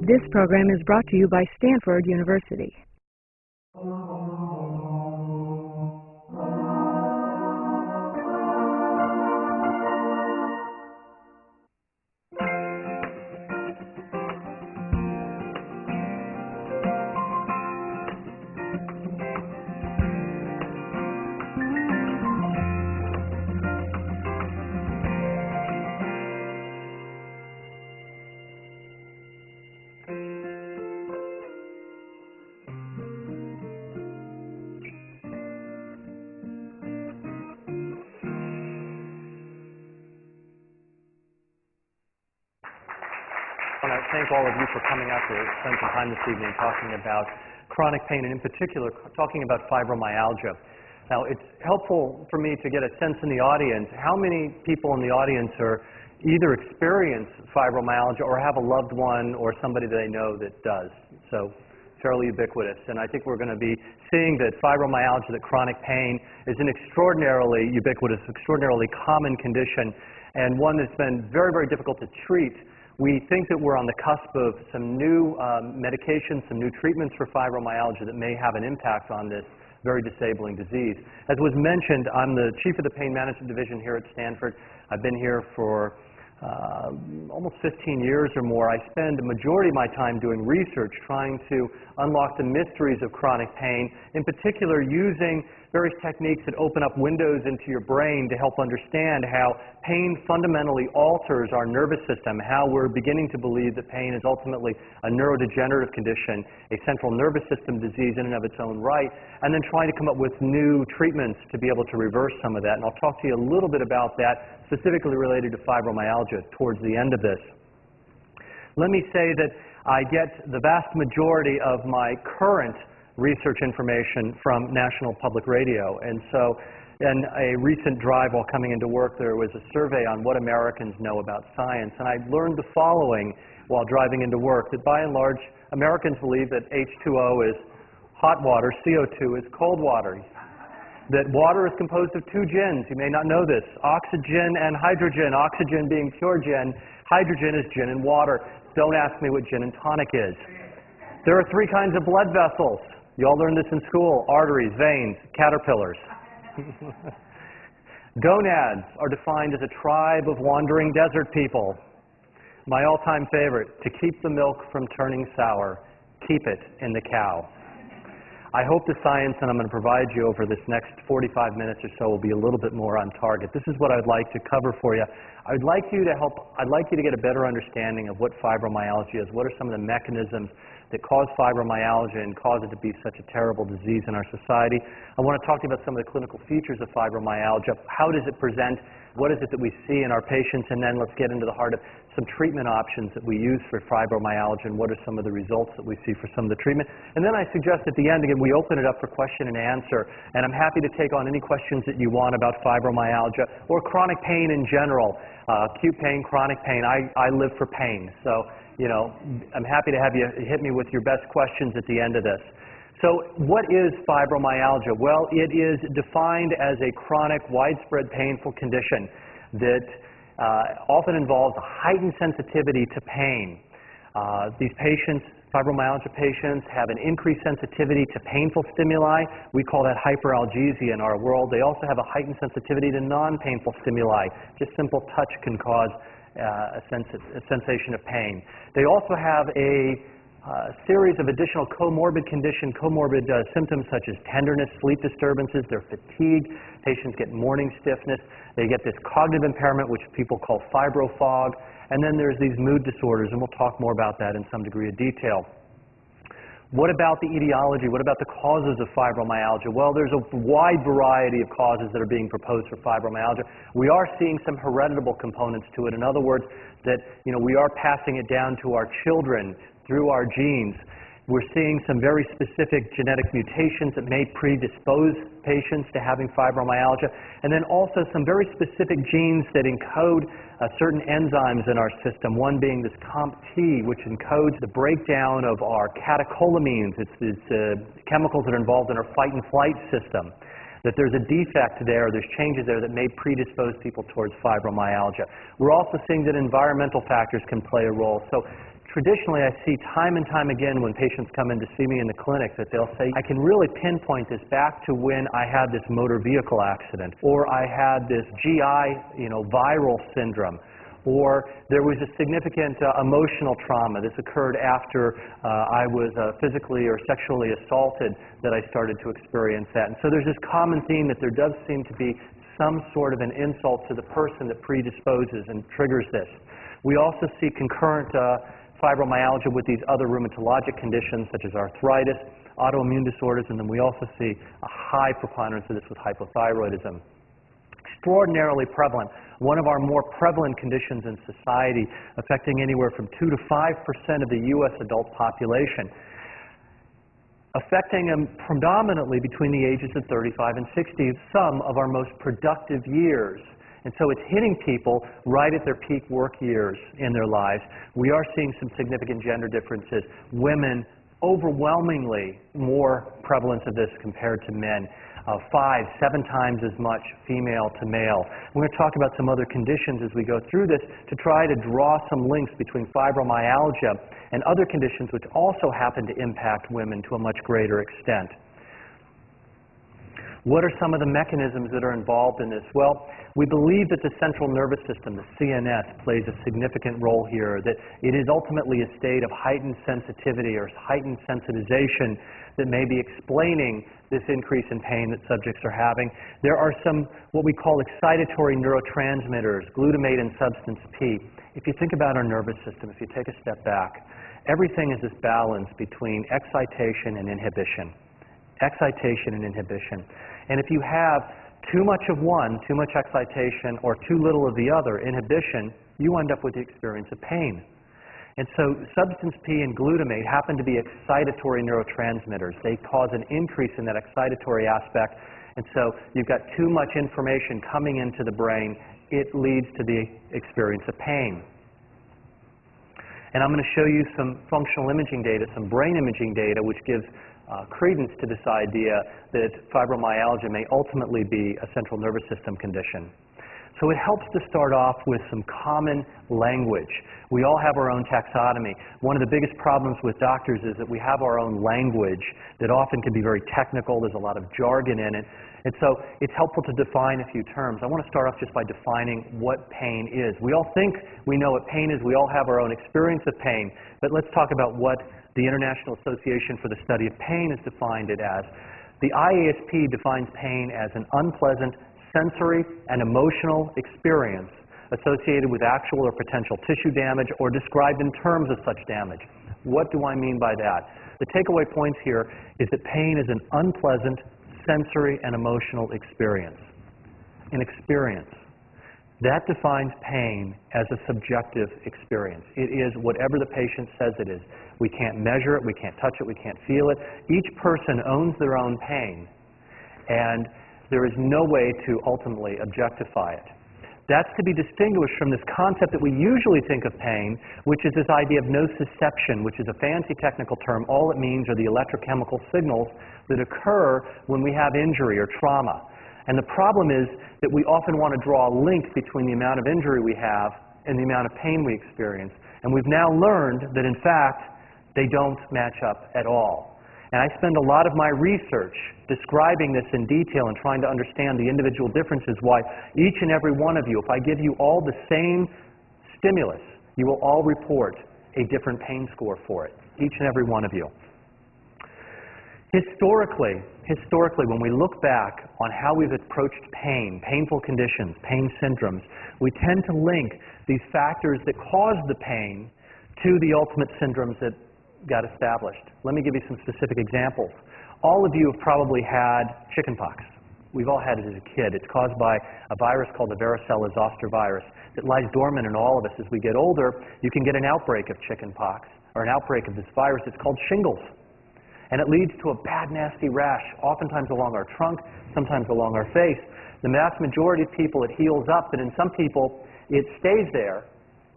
This program is brought to you by Stanford University. I want to thank all of you for coming out to spend some time this evening talking about chronic pain, and in particular talking about fibromyalgia. Now, it's helpful for me to get a sense in the audience how many people in the audience are either experience fibromyalgia or have a loved one or somebody that they know that does. So fairly ubiquitous, and I think we're going to be seeing that fibromyalgia, that chronic pain, is an extraordinarily ubiquitous, extraordinarily common condition, and one that's been very, very difficult to treat. We think that we're on the cusp of some new medications, some new treatments for fibromyalgia that may have an impact on this very disabling disease. As was mentioned, I'm the chief of the pain management division here at Stanford. I've been here for almost 15 years or more. I spend the majority of my time doing research, trying to unlock the mysteries of chronic pain, in particular using various techniques that open up windows into your brain to help understand how pain fundamentally alters our nervous system, how we're beginning to believe that pain is ultimately a neurodegenerative condition, a central nervous system disease in and of its own right, and then trying to come up with new treatments to be able to reverse some of that. And I'll talk to you a little bit about that, specifically related to fibromyalgia, towards the end of this. Let me say that I get the vast majority of my current research information from National Public Radio. And so in a recent drive while coming into work, there was a survey on what Americans know about science. And I learned the following while driving into work, that by and large, Americans believe that H2O is hot water, CO2 is cold water, that water is composed of two gins. You may not know this: oxygen and hydrogen, oxygen being pure gin, hydrogen is gin and water. Don't ask me what gin and tonic is. There are three kinds of blood vessels. You all learned this in school: arteries, veins, caterpillars. Gonads are defined as a tribe of wandering desert people. My all-time favorite: to keep the milk from turning sour, keep it in the cow. I hope the science that I'm going to provide you over this next 45 minutes or so will be a little bit more on target. This is what I'd like to cover for you. I'd like you to get a better understanding of what fibromyalgia is. What are some of the mechanisms that cause fibromyalgia and cause it to be such a terrible disease in our society? I want to talk to you about some of the clinical features of fibromyalgia. How does it present? What is it that we see in our patients? And then let's get into the heart of some treatment options that we use for fibromyalgia, and what are some of the results that we see for some of the treatment. And then I suggest at the end, again, we open it up for question and answer. And I'm happy to take on any questions that you want about fibromyalgia or chronic pain in general. Acute pain, chronic pain. I live for pain. So, you know, I'm happy to have you hit me with your best questions at the end of this. So what is fibromyalgia? Well, it is defined as a chronic, widespread, painful condition that often involves a heightened sensitivity to pain. These patients, fibromyalgia patients, have an increased sensitivity to painful stimuli. We call that hyperalgesia in our world. They also have a heightened sensitivity to non-painful stimuli. Just simple touch can cause a sensation of pain. They also have a series of additional comorbid symptoms such as tenderness, sleep disturbances. They're fatigued. Patients get morning stiffness. They get this cognitive impairment, which people call fibrofog. And then there's these mood disorders, and we'll talk more about that in some degree of detail. What about the etiology? What about the causes of fibromyalgia? Well, there's a wide variety of causes that are being proposed for fibromyalgia. We are seeing some hereditable components to it. In other words, that we are passing it down to our children through our genes. We're seeing some very specific genetic mutations that may predispose patients to having fibromyalgia, and then also some very specific genes that encode certain enzymes in our system, one being this COMT, which encodes the breakdown of our catecholamines. It's these chemicals that are involved in our fight and flight system. That there's a defect there, there's changes there that may predispose people towards fibromyalgia. We're also seeing that environmental factors can play a role. So Traditionally, I see time and time again when patients come in to see me in the clinic that they'll say, I can really pinpoint this back to when I had this motor vehicle accident, or I had this GI, viral syndrome, or there was a significant emotional trauma. This occurred after I was physically or sexually assaulted that I started to experience that. And so there's this common theme that there does seem to be some sort of an insult to the person that predisposes and triggers this. We also see concurrent fibromyalgia with these other rheumatologic conditions such as arthritis, autoimmune disorders, and then we also see a high preponderance of this with hypothyroidism. Extraordinarily prevalent, one of our more prevalent conditions in society, affecting anywhere from 2 to 5% of the U.S. adult population, affecting them predominantly between the ages of 35 and 60, some of our most productive years. And so it's hitting people right at their peak work years in their lives. We are seeing some significant gender differences. Women, overwhelmingly more prevalence of this compared to men. 5, 7 times as much female to male. We're going to talk about some other conditions as we go through this to try to draw some links between fibromyalgia and other conditions which also happen to impact women to a much greater extent. What are some of the mechanisms that are involved in this? Well, we believe that the central nervous system, the CNS, plays a significant role here, that it is ultimately a state of heightened sensitivity or heightened sensitization that may be explaining this increase in pain that subjects are having. There are some what we call excitatory neurotransmitters, glutamate and substance P. If you think about our nervous system, if you take a step back, everything is this balance between excitation and inhibition. Excitation and inhibition. And if you have too much of one, too much excitation, or too little of the other, inhibition, you end up with the experience of pain. And so substance P and glutamate happen to be excitatory neurotransmitters. They cause an increase in that excitatory aspect, and so you've got too much information coming into the brain. It leads to the experience of pain. And I'm going to show you some functional imaging data, some brain imaging data, which gives credence to this idea that fibromyalgia may ultimately be a central nervous system condition. So it helps to start off with some common language. We all have our own taxonomy. One of the biggest problems with doctors is that we have our own language that often can be very technical. There's a lot of jargon in it. And so it's helpful to define a few terms. I want to start off just by defining what pain is. We all think we know what pain is. We all have our own experience of pain. But let's talk about what the International Association for the Study of Pain has defined it as. The IASP defines pain as an unpleasant sensory and emotional experience associated with actual or potential tissue damage or described in terms of such damage. What do I mean by that? The takeaway points here is that pain is an unpleasant sensory and emotional experience. An experience. That defines pain as a subjective experience. It is whatever the patient says it is. We can't measure it, we can't touch it, we can't feel it. Each person owns their own pain, and there is no way to ultimately objectify it. That's to be distinguished from this concept that we usually think of pain, which is this idea of nociception, which is a fancy technical term. All it means are the electrochemical signals that occur when we have injury or trauma. And the problem is that we often want to draw a link between the amount of injury we have and the amount of pain we experience. And we've now learned that, in fact, they don't match up at all. And I spend a lot of my research describing this in detail and trying to understand the individual differences, why each and every one of you, if I give you all the same stimulus, you will all report a different pain score for it, each and every one of you. Historically, when we look back on how we've approached pain, painful conditions, pain syndromes, we tend to link these factors that cause the pain to the ultimate syndromes that got established. Let me give you some specific examples. All of you have probably had chickenpox. We've all had it as a kid. It's caused by a virus called the varicella zoster virus that lies dormant in all of us. As we get older, you can get an outbreak of chickenpox or an outbreak of this virus. It's called shingles. And it leads to a bad, nasty rash, oftentimes along our trunk, sometimes along our face. The vast majority of people, it heals up, but in some people, it stays there,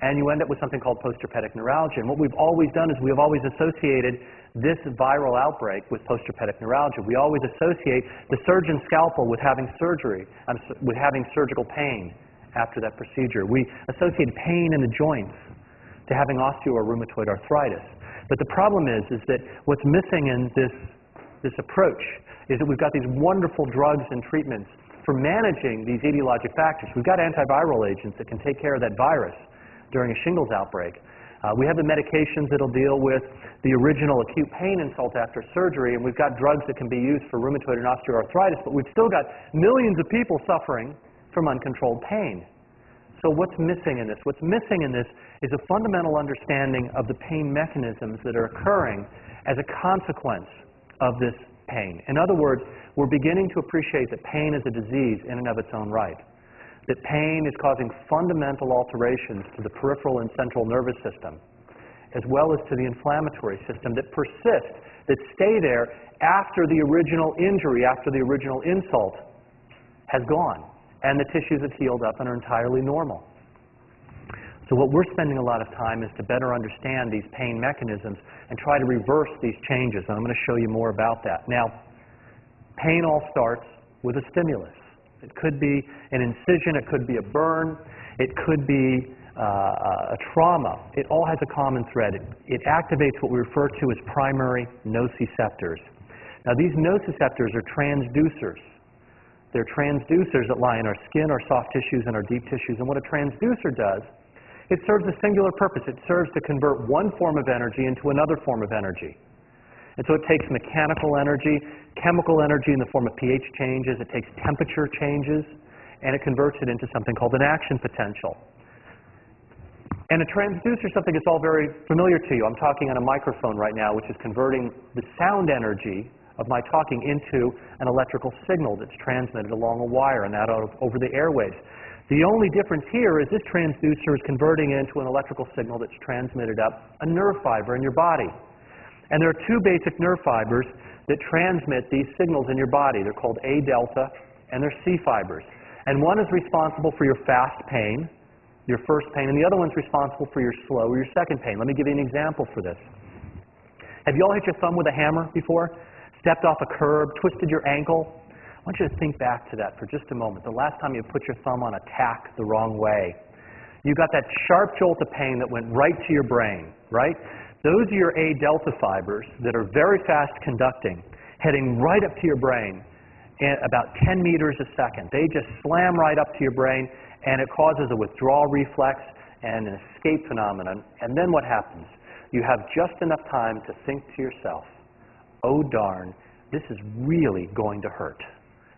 and you end up with something called postherpetic neuralgia. And what we've always done is we have always associated this viral outbreak with postherpetic neuralgia. We always associate the surgeon's scalpel with having surgery, with having surgical pain after that procedure. We associate pain in the joints to having osteo or rheumatoid arthritis. But the problem is that what's missing in this approach is that we've got these wonderful drugs and treatments for managing these etiologic factors. We've got antiviral agents that can take care of that virus during a shingles outbreak. We have the medications that'll deal with the original acute pain insult after surgery, and we've got drugs that can be used for rheumatoid and osteoarthritis, but we've still got millions of people suffering from uncontrolled pain. So what's missing in this? What's missing in this is a fundamental understanding of the pain mechanisms that are occurring as a consequence of this pain. In other words, we're beginning to appreciate that pain is a disease in and of its own right. That pain is causing fundamental alterations to the peripheral and central nervous system, as well as to the inflammatory system that persist, that stay there after the original injury, after the original insult has gone, and the tissues have healed up and are entirely normal. So what we're spending a lot of time is to better understand these pain mechanisms and try to reverse these changes, and I'm going to show you more about that. Now, pain all starts with a stimulus. It could be an incision, it could be a burn, it could be a trauma. It all has a common thread. It activates what we refer to as primary nociceptors. Now these nociceptors are transducers. They're transducers that lie in our skin, our soft tissues, and our deep tissues. And what a transducer does, it serves a singular purpose. It serves to convert one form of energy into another form of energy. And so it takes mechanical energy, chemical energy in the form of pH changes, it takes temperature changes, and it converts it into something called an action potential. And a transducer is something that's all very familiar to you. I'm talking on a microphone right now, which is converting the sound energy of my talking into an electrical signal that's transmitted along a wire and that over the airwaves. The only difference here is this transducer is converting into an electrical signal that's transmitted up a nerve fiber in your body. And there are two basic nerve fibers that transmit these signals in your body. They're called A delta and they're C fibers. And one is responsible for your fast pain, your first pain, and the other one's responsible for your slow or your second pain. Let me give you an example for this. Have you all hit your thumb with a hammer before? Stepped off a curb, twisted your ankle? I want you to think back to that for just a moment. The last time you put your thumb on a tack the wrong way. You got that sharp jolt of pain that went right to your brain, right? Those are your A delta fibers that are very fast conducting, heading right up to your brain in about 10 meters a second. They just slam right up to your brain, and it causes a withdrawal reflex and an escape phenomenon. And then what happens? You have just enough time to think to yourself, oh darn, this is really going to hurt,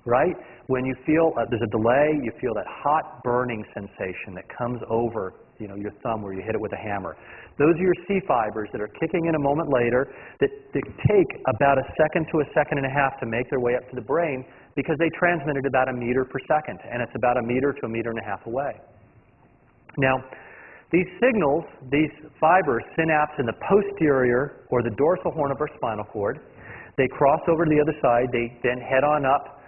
right? When you feel there's a delay, you feel that hot burning sensation that comes over your thumb where you hit it with a hammer. Those are your C fibers that are kicking in a moment later that take about a second to a second and a half to make their way up to the brain because they transmit at about a meter per second, and it's about a meter to a meter and a half away. Now, these signals, these fibers, synapse in the posterior or the dorsal horn of our spinal cord, they cross over to the other side, they then head on up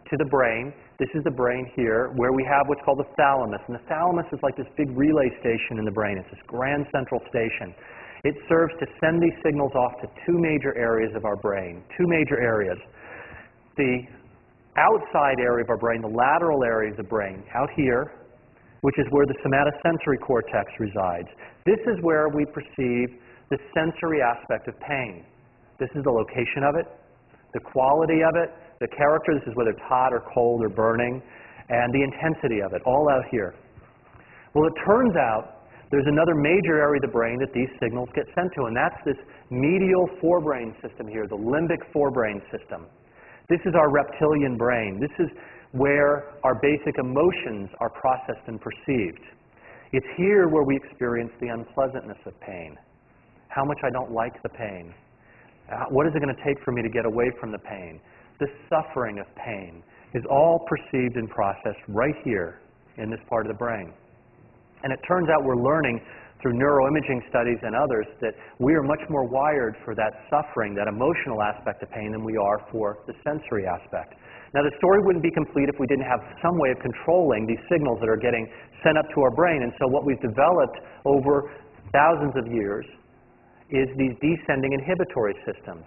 to the brain. This is the brain here, where we have what's called the thalamus. And the thalamus is like this big relay station in the brain. It's this grand central station. It serves to send these signals off to two major areas of our brain. Two major areas. The outside area of our brain, the lateral area of the brain, out here, which is where the somatosensory cortex resides. This is where we perceive the sensory aspect of pain. This is the location of it, the quality of it, the character, this is whether it's hot or cold or burning, and the intensity of it, all out here. Well, it turns out there's another major area of the brain that these signals get sent to, and that's this medial forebrain system here, the limbic forebrain system. This is our reptilian brain. This is where our basic emotions are processed and perceived. It's here where we experience the unpleasantness of pain, how much I don't like the pain, what is it going to take for me to get away from the pain. The suffering of pain is all perceived and processed right here in this part of the brain. And it turns out we're learning through neuroimaging studies and others that we are much more wired for that suffering, that emotional aspect of pain, than we are for the sensory aspect. Now, the story wouldn't be complete if we didn't have some way of controlling these signals that are getting sent up to our brain. And so what we've developed over thousands of years is these descending inhibitory systems.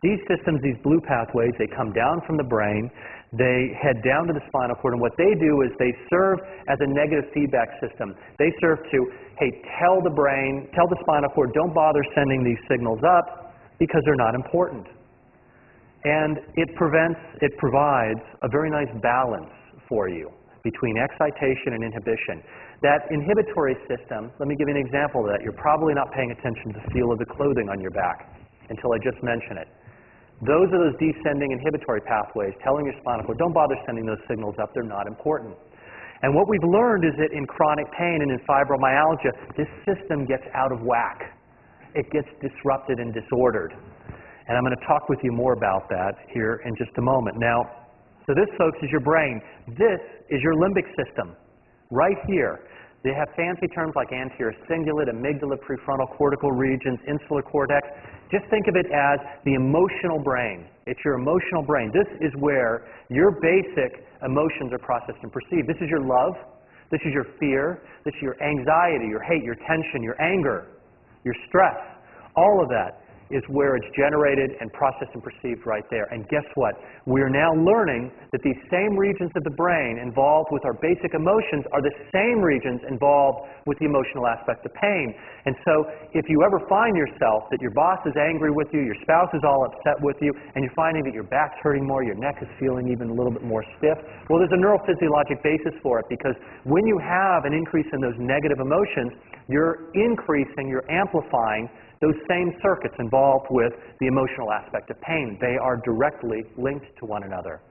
These systems, these blue pathways, they come down from the brain, they head down to the spinal cord, and what they do is they serve as a negative feedback system. They serve to, hey, tell the brain, tell the spinal cord, don't bother sending these signals up because they're not important. And it provides a very nice balance for you between excitation and inhibition. That inhibitory system, let me give you an example of that. You're probably not paying attention to the feel of the clothing on your back until I just mention it. Those are those descending inhibitory pathways telling your spinal cord, don't bother sending those signals up, they're not important. And what we've learned is that in chronic pain and in fibromyalgia, this system gets out of whack. It gets disrupted and disordered. And I'm going to talk with you more about that here in just a moment. Now, so this, folks, is your brain. This is your limbic system, right here. They have fancy terms like anterior cingulate, amygdala, prefrontal cortical regions, insular cortex. Just think of it as the emotional brain. It's your emotional brain. This is where your basic emotions are processed and perceived. This is your love. This is your fear. This is your anxiety, your hate, your tension, your anger, your stress. All of that is where it's generated and processed and perceived right there. And guess what? We're now learning that these same regions of the brain involved with our basic emotions are the same regions involved with the emotional aspect of pain. And so if you ever find yourself that your boss is angry with you, your spouse is all upset with you, and you're finding that your back's hurting more, your neck is feeling even a little bit more stiff, well, there's a neurophysiologic basis for it, because when you have an increase in those negative emotions, you're increasing, you're amplifying those same circuits involved with the emotional aspect of pain. They are directly linked to one another,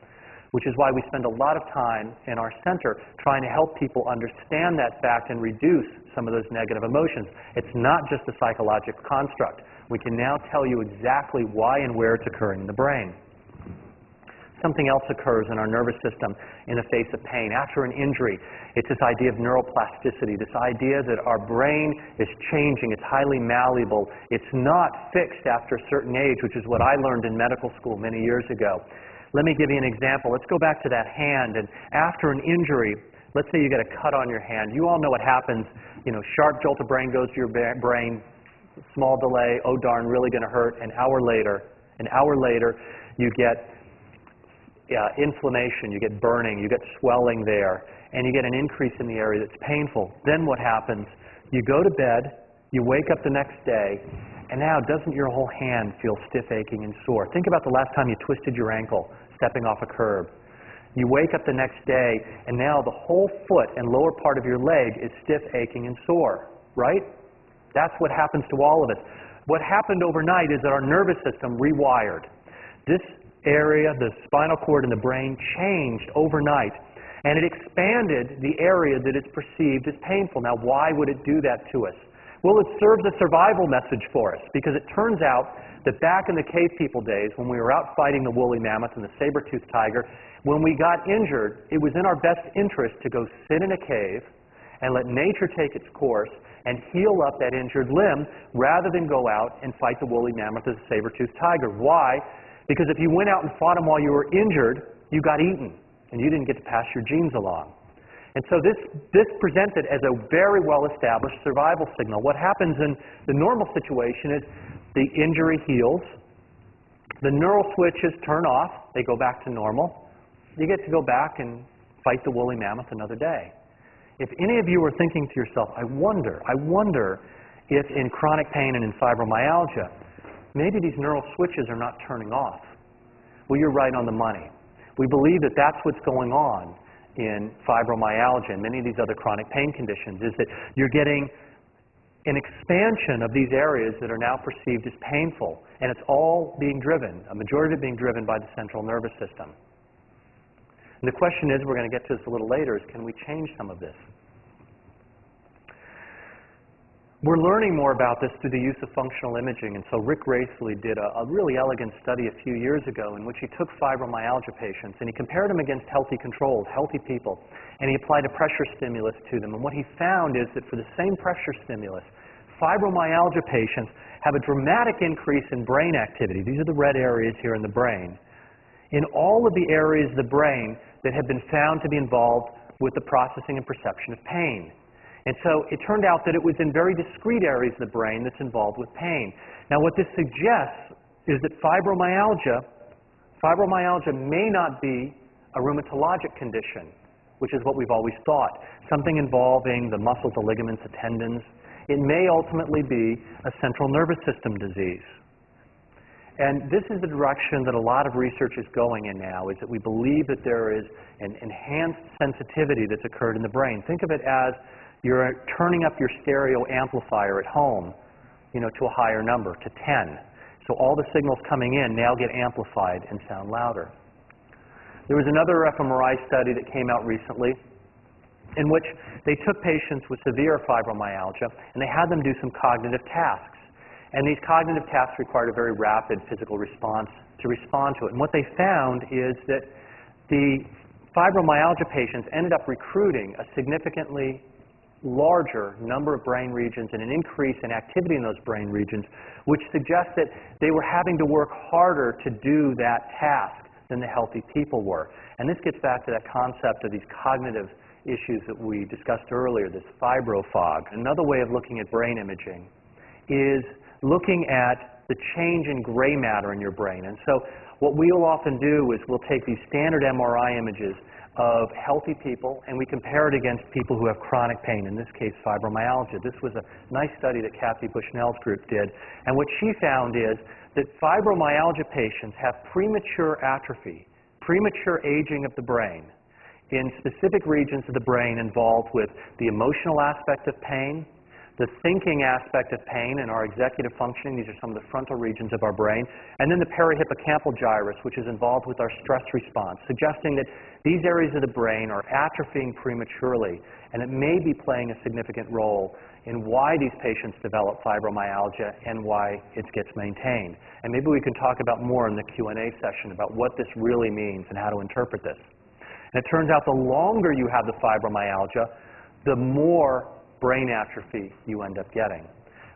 which is why we spend a lot of time in our center trying to help people understand that fact and reduce some of those negative emotions. It's not just a psychological construct. We can now tell you exactly why and where it's occurring in the brain. Something else occurs in our nervous system in the face of pain. After an injury, it's this idea of neuroplasticity, this idea that our brain is changing, it's highly malleable, it's not fixed after a certain age, which is what I learned in medical school many years ago. Let me give you an example. Let's go back to that hand, and after an injury, let's say you get a cut on your hand. You all know what happens. You know, sharp jolt of brain goes to your brain, small delay, oh darn, really going to hurt. An hour later, you get inflammation, you get burning, you get swelling there, and you get an increase in the area that's painful. Then what happens? You go to bed, you wake up the next day, and now doesn't your whole hand feel stiff, aching, and sore? Think about the last time you twisted your ankle stepping off a curb. You wake up the next day, and now the whole foot and lower part of your leg is stiff, aching, and sore, right? That's what happens to all of us. What happened overnight is that our nervous system rewired. This area, the spinal cord in the brain, changed overnight, and it expanded the area that is perceived as painful. Now, why would it do that to us? Well, it serves a survival message for us, because it turns out that back in the cave people days, when we were out fighting the woolly mammoth and the saber-toothed tiger, when we got injured, it was in our best interest to go sit in a cave and let nature take its course and heal up that injured limb, rather than go out and fight the woolly mammoth or the saber-toothed tiger. Why? Because if you went out and fought them while you were injured, you got eaten, and you didn't get to pass your genes along. And so this presented as a very well-established survival signal. What happens in the normal situation is the injury heals, the neural switches turn off, they go back to normal. You get to go back and fight the woolly mammoth another day. If any of you are thinking to yourself, I wonder if in chronic pain and in fibromyalgia, maybe these neural switches are not turning off. Well, you're right on the money. We believe that that's what's going on in fibromyalgia and many of these other chronic pain conditions, is that you're getting an expansion of these areas that are now perceived as painful, and it's all being driven, a majority of it being driven by the central nervous system. And the question is, we're going to get to this a little later, is can we change some of this? We're learning more about this through the use of functional imaging, and so Rick Racely did a really elegant study a few years ago in which he took fibromyalgia patients and he compared them against healthy controls, healthy people, and he applied a pressure stimulus to them. And what he found is that for the same pressure stimulus, fibromyalgia patients have a dramatic increase in brain activity. These are the red areas here in the brain. In all of the areas of the brain that have been found to be involved with the processing and perception of pain. And so it turned out that it was in very discrete areas of the brain that's involved with pain. Now what this suggests is that fibromyalgia may not be a rheumatologic condition, which is what we've always thought, something involving the muscles, the ligaments, the tendons. It may ultimately be a central nervous system disease. And this is the direction that a lot of research is going in now, is that we believe that there is an enhanced sensitivity that's occurred in the brain. Think of it as you're turning up your stereo amplifier at home, to a higher number, to 10. So all the signals coming in now get amplified and sound louder. There was another fMRI study that came out recently in which they took patients with severe fibromyalgia and they had them do some cognitive tasks. And these cognitive tasks required a very rapid physical response to respond to it. And what they found is that the fibromyalgia patients ended up recruiting a significantly larger number of brain regions and an increase in activity in those brain regions, which suggests that they were having to work harder to do that task than the healthy people were. And this gets back to that concept of these cognitive issues that we discussed earlier, this fibrofog. Another way of looking at brain imaging is looking at the change in gray matter in your brain. And so what we'll often do is we'll take these standard MRI images of healthy people and we compare it against people who have chronic pain, in this case fibromyalgia. This was a nice study that Kathy Bushnell's group did. And what she found is that fibromyalgia patients have premature atrophy, premature aging of the brain in specific regions of the brain involved with the emotional aspect of pain, the thinking aspect of pain and our executive functioning. These are some of the frontal regions of our brain. And then the perihippocampal gyrus, which is involved with our stress response, suggesting that these areas of the brain are atrophying prematurely, and it may be playing a significant role in why these patients develop fibromyalgia and why it gets maintained. And maybe we can talk about more in the Q&A session about what this really means and how to interpret this. And it turns out the longer you have the fibromyalgia, the more brain atrophy you end up getting.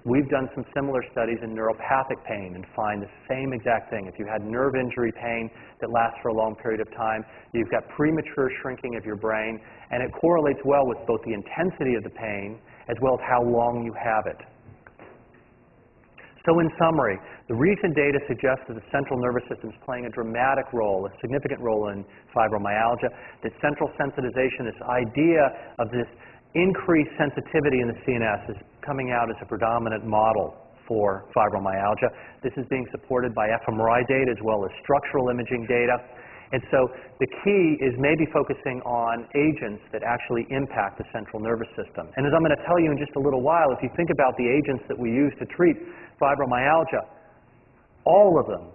We've done some similar studies in neuropathic pain and find the same exact thing. If you had nerve injury pain that lasts for a long period of time, you've got premature shrinking of your brain, and it correlates well with both the intensity of the pain as well as how long you have it. So in summary, the recent data suggests that the central nervous system is playing a dramatic role, a significant role in fibromyalgia, that central sensitization, this idea of this increased sensitivity in the CNS, is coming out as a predominant model for fibromyalgia. This is being supported by fMRI data as well as structural imaging data. And so the key is maybe focusing on agents that actually impact the central nervous system. And as I'm going to tell you in just a little while, if you think about the agents that we use to treat fibromyalgia, all of them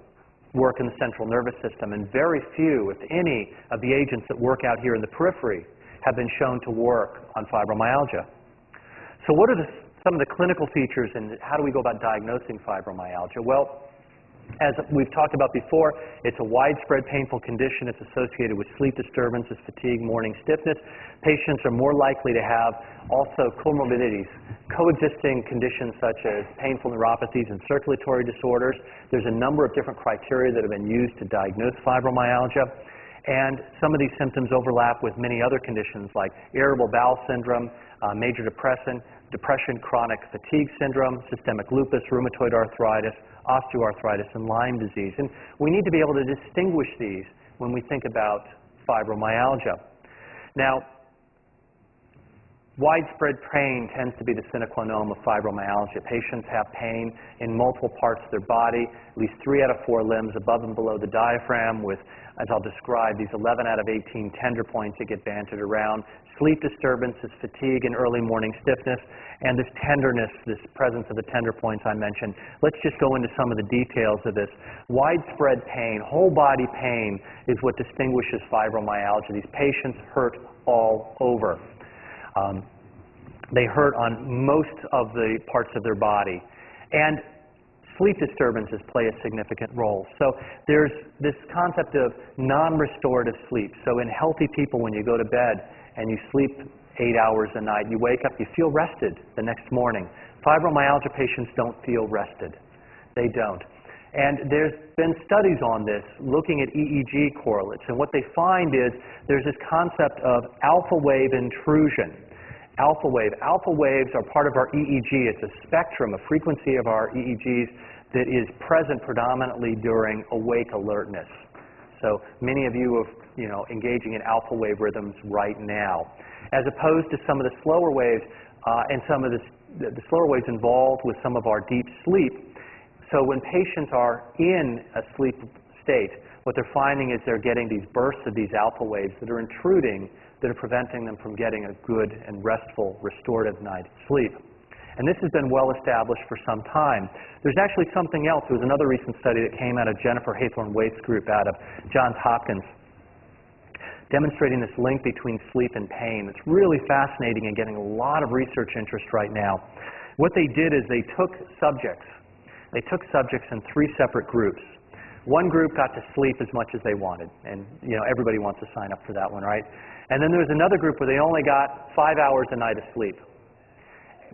work in the central nervous system, and very few, if any, of the agents that work out here in the periphery have been shown to work on fibromyalgia. So what are some of the clinical features and how do we go about diagnosing fibromyalgia? Well, as we've talked about before, it's a widespread painful condition. It's associated with sleep disturbances, fatigue, morning stiffness. Patients are more likely to have also comorbidities, coexisting conditions such as painful neuropathies and circulatory disorders. There's a number of different criteria that have been used to diagnose fibromyalgia. And some of these symptoms overlap with many other conditions like irritable bowel syndrome, major depression, chronic fatigue syndrome, systemic lupus, rheumatoid arthritis, osteoarthritis, and Lyme disease. And we need to be able to distinguish these when we think about fibromyalgia. Now, widespread pain tends to be the sine qua non of fibromyalgia. Patients have pain in multiple parts of their body, at least 3 out of 4 limbs above and below the diaphragm with, as I'll describe, these 11 out of 18 tender points that get bantered around, sleep disturbances, fatigue, and early morning stiffness, and this tenderness, this presence of the tender points I mentioned. Let's just go into some of the details of this. Widespread pain, whole body pain, is what distinguishes fibromyalgia. These patients hurt all over. They hurt on most of the parts of their body. And sleep disturbances play a significant role. So there's this concept of non-restorative sleep. So in healthy people, when you go to bed and you sleep 8 hours a night, you wake up, you feel rested the next morning. Fibromyalgia patients don't feel rested. They don't. And there's been studies on this looking at EEG correlates. And what they find is there's this concept of alpha wave intrusion. Alpha waves are part of our EEG. It's a spectrum, a frequency of our EEGs that is present predominantly during awake alertness. So many of you are engaging in alpha wave rhythms right now, as opposed to some of the slower waves and some of the slower waves involved with some of our deep sleep. So when patients are in a sleep state, what they're finding is they're getting these bursts of these alpha waves that are intruding, that are preventing them from getting a good and restful, restorative night's sleep. And this has been well established for some time. There's actually something else. There was another recent study that came out of Jennifer Haythorne-Waite's group out of Johns Hopkins, demonstrating this link between sleep and pain. It's really fascinating and getting a lot of research interest right now. What they did is they took subjects in 3 separate groups. One group got to sleep as much as they wanted, and everybody wants to sign up for that one, right? And then there was another group where they only got 5 hours a night of sleep,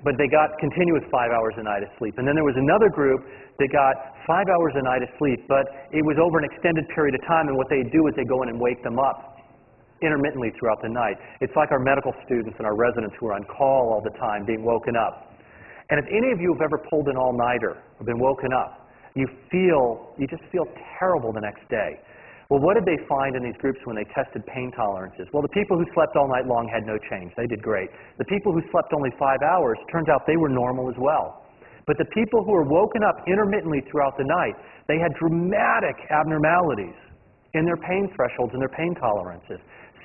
but they got continuous 5 hours a night of sleep. And then there was another group that got 5 hours a night of sleep, but it was over an extended period of time, and what they do is they go in and wake them up intermittently throughout the night. It's like our medical students and our residents who are on call all the time being woken up. And if any of you have ever pulled an all-nighter or been woken up, you just feel terrible the next day. Well, what did they find in these groups when they tested pain tolerances? Well, the people who slept all night long had no change. They did great. The people who slept only 5 hours, turns out they were normal as well. But the people who were woken up intermittently throughout the night, they had dramatic abnormalities in their pain thresholds and their pain tolerances.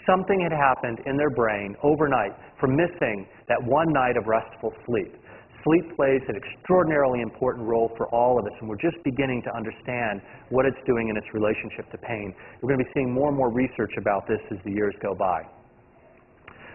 Something had happened in their brain overnight from missing that one night of restful sleep. Sleep plays an extraordinarily important role for all of us, and we're just beginning to understand what it's doing in its relationship to pain. We're going to be seeing more and more research about this as the years go by.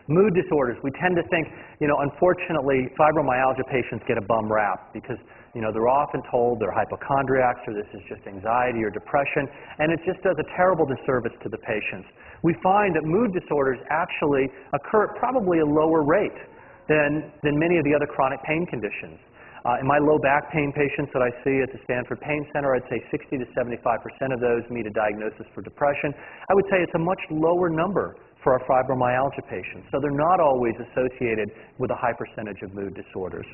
Mood disorders. We tend to think, unfortunately, fibromyalgia patients get a bum rap because, they're often told they're hypochondriacs or this is just anxiety or depression, and it just does a terrible disservice to the patients. We find that mood disorders actually occur at probably a lower rate than many of the other chronic pain conditions. In my low back pain patients that I see at the Stanford Pain Center, I'd say 60 to 75% of those meet a diagnosis for depression. I would say it's a much lower number for our fibromyalgia patients. So they're not always associated with a high percentage of mood disorders.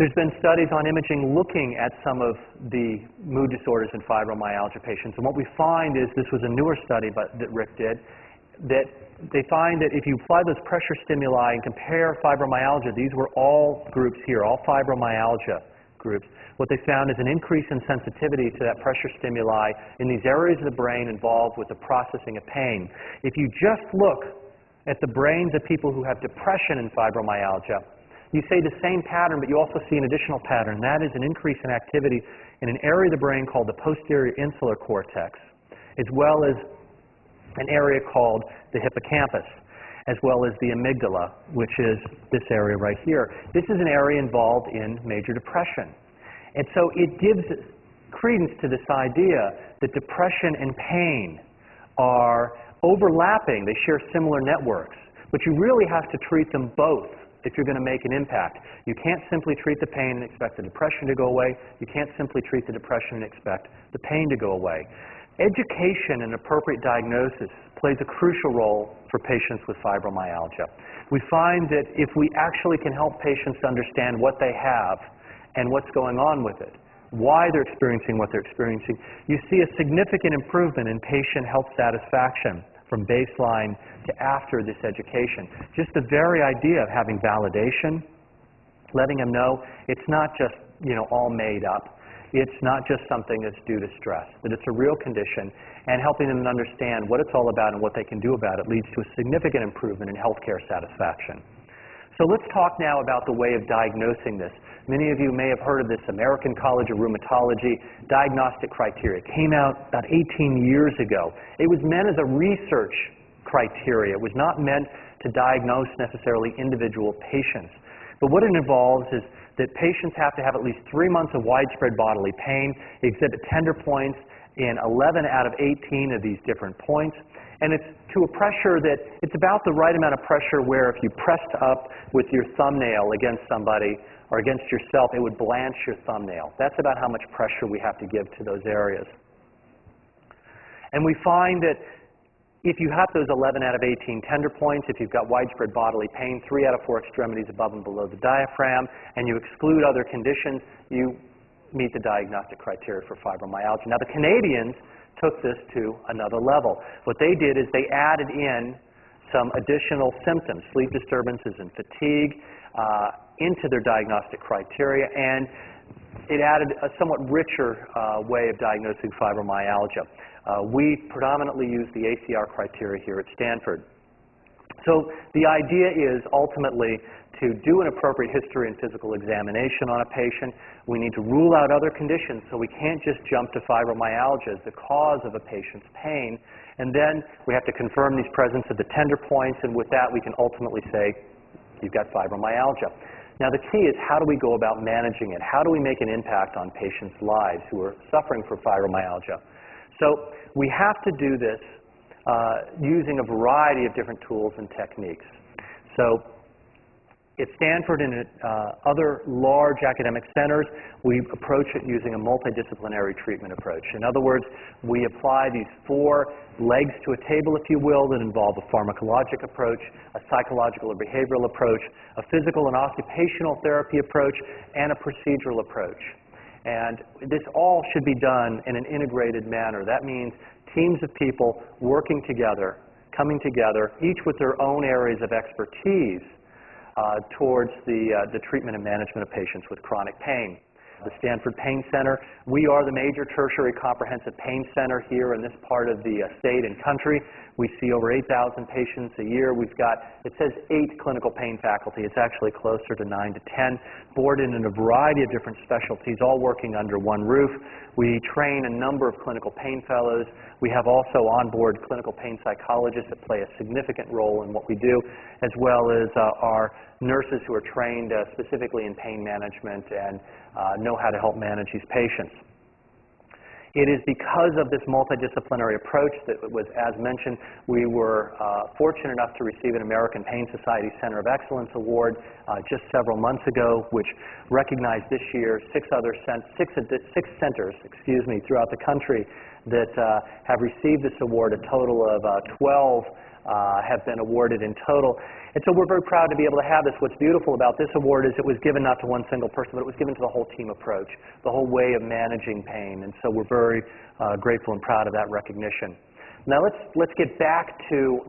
There's been studies on imaging looking at some of the mood disorders in fibromyalgia patients. And what we find is, this was a newer study that Rick did, that they find that if you apply those pressure stimuli and compare fibromyalgia, these were all groups here, all fibromyalgia groups, what they found is an increase in sensitivity to that pressure stimuli in these areas of the brain involved with the processing of pain. If you just look at the brains of people who have depression in fibromyalgia, you see the same pattern, but you also see an additional pattern. That is an increase in activity in an area of the brain called the posterior insular cortex, as well as an area called the hippocampus, as well as the amygdala, which is this area right here. This is an area involved in major depression. And so it gives credence to this idea that depression and pain are overlapping. They share similar networks, but you really have to treat them both if you're going to make an impact. You can't simply treat the pain and expect the depression to go away. You can't simply treat the depression and expect the pain to go away. Education and appropriate diagnosis plays a crucial role for patients with fibromyalgia. We find that if we actually can help patients understand what they have and what's going on with it, why they're experiencing what they're experiencing, you see a significant improvement in patient health satisfaction from baseline to after this education. Just the very idea of having validation, letting them know it's not just, all made up. It's not just something that's due to stress, that it's a real condition, and helping them understand what it's all about and what they can do about it leads to a significant improvement in healthcare satisfaction. So let's talk now about the way of diagnosing this. Many of you may have heard of this American College of Rheumatology diagnostic criteria. It came out about 18 years ago. It was meant as a research criteria. It was not meant to diagnose necessarily individual patients. But what it involves is that patients have to have at least 3 months of widespread bodily pain, exhibit tender points in 11 out of 18 of these different points, and it's to a pressure that it's about the right amount of pressure where if you pressed up with your thumbnail against somebody or against yourself, it would blanch your thumbnail. That's about how much pressure we have to give to those areas. And we find that if you have those 11 out of 18 tender points, if you've got widespread bodily pain, 3 out of 4 extremities above and below the diaphragm, and you exclude other conditions, you meet the diagnostic criteria for fibromyalgia. Now, the Canadians took this to another level. What they did is they added in some additional symptoms, sleep disturbances and fatigue, into their diagnostic criteria, and it added a somewhat richer way of diagnosing fibromyalgia. We predominantly use the ACR criteria here at Stanford. So the idea is ultimately to do an appropriate history and physical examination on a patient. We need to rule out other conditions, so we can't just jump to fibromyalgia as the cause of a patient's pain. And then we have to confirm these presence of the tender points, and with that we can ultimately say, you've got fibromyalgia. Now the key is, how do we go about managing it? How do we make an impact on patients' lives who are suffering from fibromyalgia? So we have to do this using a variety of different tools and techniques. So at Stanford and at other large academic centers, we approach it using a multidisciplinary treatment approach. In other words, we apply these 4 legs to a table, if you will, that involve a pharmacologic approach, a psychological or behavioral approach, a physical and occupational therapy approach, and a procedural approach. And this all should be done in an integrated manner. That means teams of people working together, coming together, each with their own areas of expertise towards the treatment and management of patients with chronic pain. The Stanford Pain Center, we are the major tertiary comprehensive pain center here in this part of the state and country. We see over 8,000 patients a year. We've got, it says 8 clinical pain faculty. It's actually closer to 9 to 10, boarded in a variety of different specialties, all working under one roof. We train a number of clinical pain fellows. We have also on-board clinical pain psychologists that play a significant role in what we do, as well as our nurses who are trained specifically in pain management and know how to help manage these patients. It is because of this multidisciplinary approach that was, as mentioned, we were fortunate enough to receive an American Pain Society Center of Excellence Award just several months ago, which recognized this year 6 centers throughout the country that have received this award. A total of 12 have been awarded in total. And so we're very proud to be able to have this. What's beautiful about this award is it was given not to one single person, but it was given to the whole team approach, the whole way of managing pain. And so we're very grateful and proud of that recognition. Now let's get back to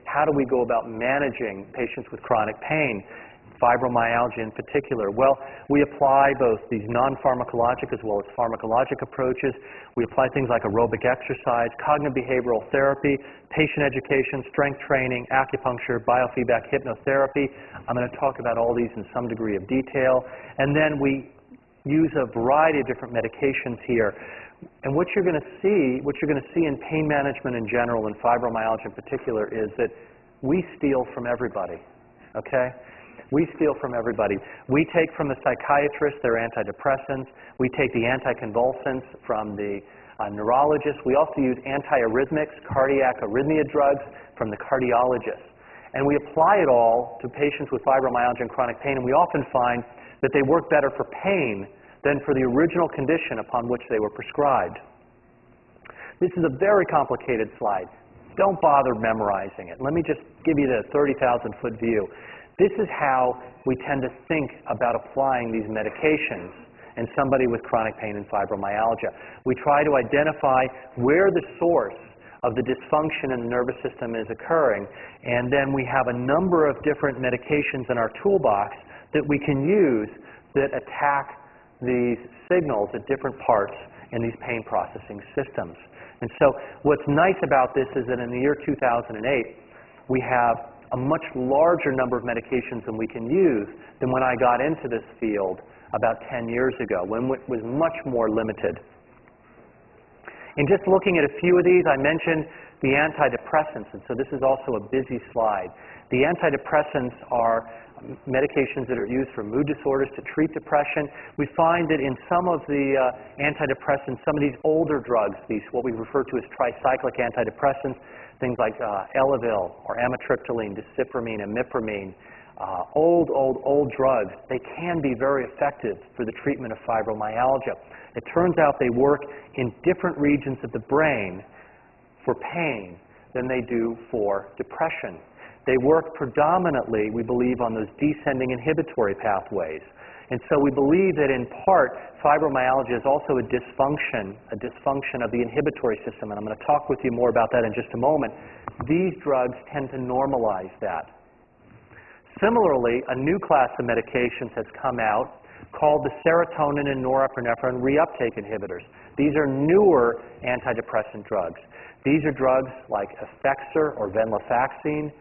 how do we go about managing patients with chronic pain, fibromyalgia in particular. Well, we apply both these non-pharmacologic as well as pharmacologic approaches. We apply things like aerobic exercise, cognitive behavioral therapy, patient education, strength training, acupuncture, biofeedback hypnotherapy. I'm going to talk about all these in some degree of detail. And then we use a variety of different medications here. And what you're going to see in pain management in general and fibromyalgia in particular is that we steal from everybody, okay? We steal from everybody. We take from the psychiatrists their antidepressants. We take the anticonvulsants from the neurologists. We also use antiarrhythmics, cardiac arrhythmia drugs from the cardiologists. And we apply it all to patients with fibromyalgia and chronic pain, and we often find that they work better for pain than for the original condition upon which they were prescribed. This is a very complicated slide. Don't bother memorizing it. Let me just give you the 30,000-foot view. This is how we tend to think about applying these medications in somebody with chronic pain and fibromyalgia. We try to identify where the source of the dysfunction in the nervous system is occurring, and then we have a number of different medications in our toolbox that we can use that attack these signals at different parts in these pain processing systems. And so what's nice about this is that in the year 2008, we have a much larger number of medications than we can use than when I got into this field about 10 years ago, when it was much more limited. And just looking at a few of these, I mentioned the antidepressants, and so this is also a busy slide. The antidepressants are medications that are used for mood disorders to treat depression. We find that in some of the antidepressants, some of these older drugs, these what we refer to as tricyclic antidepressants, things like Elavil or amitriptyline, desipramine, imipramine, old drugs, they can be very effective for the treatment of fibromyalgia. It turns out they work in different regions of the brain for pain than they do for depression. They work predominantly, we believe, on those descending inhibitory pathways. And so we believe that in part, fibromyalgia is also a dysfunction of the inhibitory system, and I'm going to talk with you more about that in just a moment. These drugs tend to normalize that. Similarly, a new class of medications has come out called the serotonin and norepinephrine reuptake inhibitors. These are newer antidepressant drugs. These are drugs like Effexor or venlafaxine,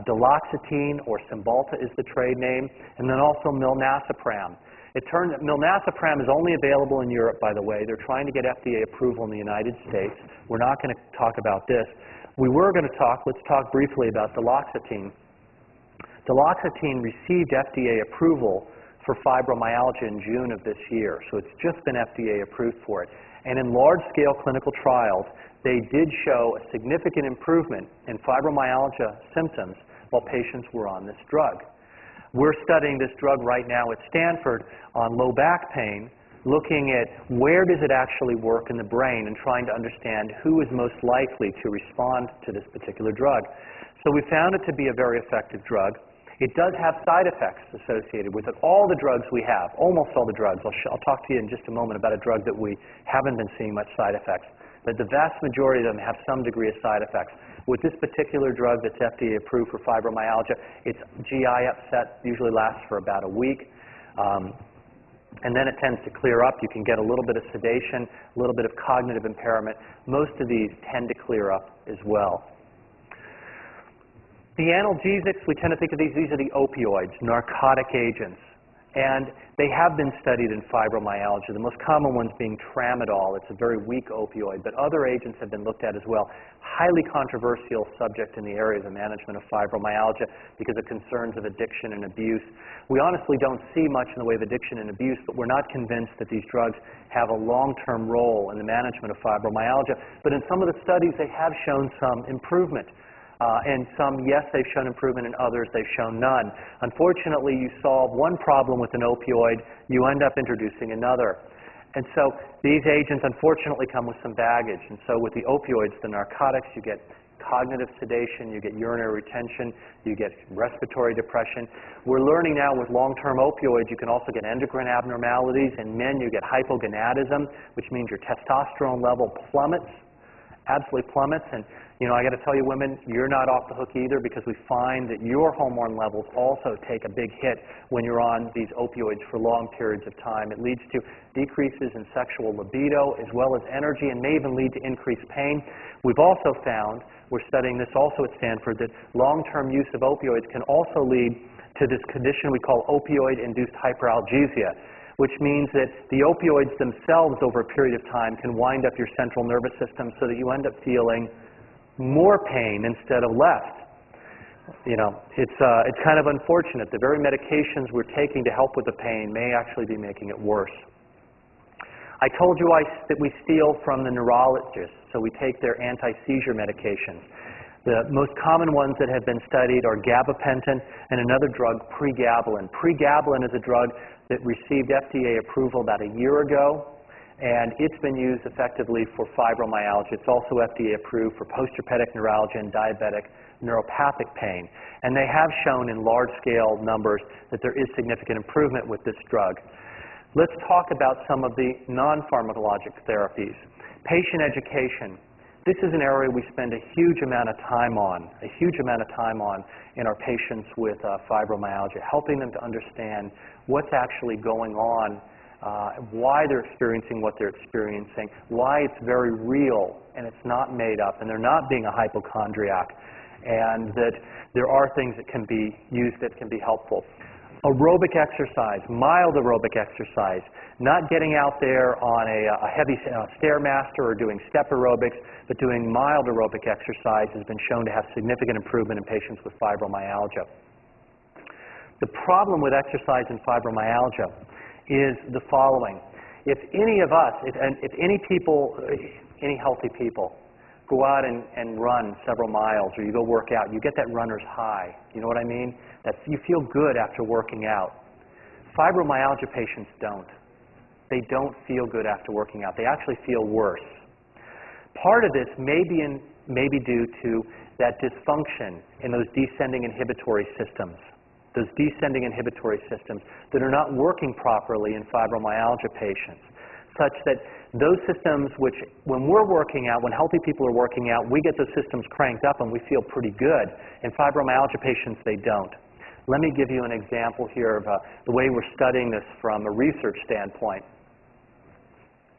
duloxetine or Cymbalta is the trade name, and then also milnacipran. It turns out milnacipran is only available in Europe, by the way. They're trying to get FDA approval in the United States. We're not going to talk about this. Let's talk briefly about duloxetine. Duloxetine received FDA approval for fibromyalgia in June of this year, so it's just been FDA approved for it. And in large-scale clinical trials, they did show a significant improvement in fibromyalgia symptoms while patients were on this drug. We're studying this drug right now at Stanford on low back pain, looking at where does it actually work in the brain and trying to understand who is most likely to respond to this particular drug. So we found it to be a very effective drug. It does have side effects associated with it. All the drugs we have, almost all the drugs, I'll talk to you in just a moment about a drug that we haven't been seeing much side effects, but the vast majority of them have some degree of side effects. With this particular drug that's FDA approved for fibromyalgia, its GI upset usually lasts for about a week, and then it tends to clear up. You can get a little bit of sedation, a little bit of cognitive impairment. Most of these tend to clear up as well. The analgesics, we tend to think of these are the opioids, narcotic agents, and they have been studied in fibromyalgia, the most common ones being tramadol. It's a very weak opioid, but other agents have been looked at as well. Highly controversial subject in the area of the management of fibromyalgia because of concerns of addiction and abuse. We honestly don't see much in the way of addiction and abuse, but we're not convinced that these drugs have a long-term role in the management of fibromyalgia. But in some of the studies, they have shown some improvement. And some, yes, they've shown improvement, and others, they've shown none. Unfortunately, you solve one problem with an opioid, you end up introducing another. And so these agents, unfortunately, come with some baggage. And so with the opioids, the narcotics, you get cognitive sedation, you get urinary retention, you get respiratory depression. We're learning now with long-term opioids, you can also get endocrine abnormalities. In men, you get hypogonadism, which means your testosterone level plummets, absolutely plummets. And I got to tell you, women, you're not off the hook either, because we find that your hormone levels also take a big hit when you're on these opioids for long periods of time. It leads to decreases in sexual libido as well as energy, and may even lead to increased pain. We've also found, we're studying this also at Stanford, that long-term use of opioids can also lead to this condition we call opioid-induced hyperalgesia, which means that the opioids themselves over a period of time can wind up your central nervous system so that you end up feeling more pain instead of less. It's kind of unfortunate. The very medications we're taking to help with the pain may actually be making it worse. I told you that we steal from the neurologists, so we take their anti-seizure medications. The most common ones that have been studied are gabapentin and another drug, pregabalin. Pregabalin is a drug that received FDA approval about a year ago, and it's been used effectively for fibromyalgia. It's also FDA approved for postherpetic neuralgia and diabetic neuropathic pain. And they have shown in large-scale numbers that there is significant improvement with this drug. Let's talk about some of the non-pharmacologic therapies. Patient education. This is an area we spend a huge amount of time on in our patients with fibromyalgia, helping them to understand what's actually going on, why they're experiencing what they're experiencing, why it's very real and it's not made up, and they're not being a hypochondriac, and that there are things that can be used that can be helpful. Aerobic exercise, mild aerobic exercise, not getting out there on a heavy Stairmaster or doing step aerobics, but doing mild aerobic exercise has been shown to have significant improvement in patients with fibromyalgia. The problem with exercise in fibromyalgia is the following. If any of us, if any people, any healthy people, go out and run several miles, or you go work out, you get that runner's high. You know what I mean? You feel good after working out. Fibromyalgia patients don't. They don't feel good after working out. They actually feel worse. Part of this may be due to that dysfunction in those descending inhibitory systems. those descending inhibitory systems that are not working properly in fibromyalgia patients, such that those systems which, when we're working out, when healthy people are working out, we get those systems cranked up and we feel pretty good. In fibromyalgia patients, they don't. Let me give you an example here of the way we're studying this from a research standpoint.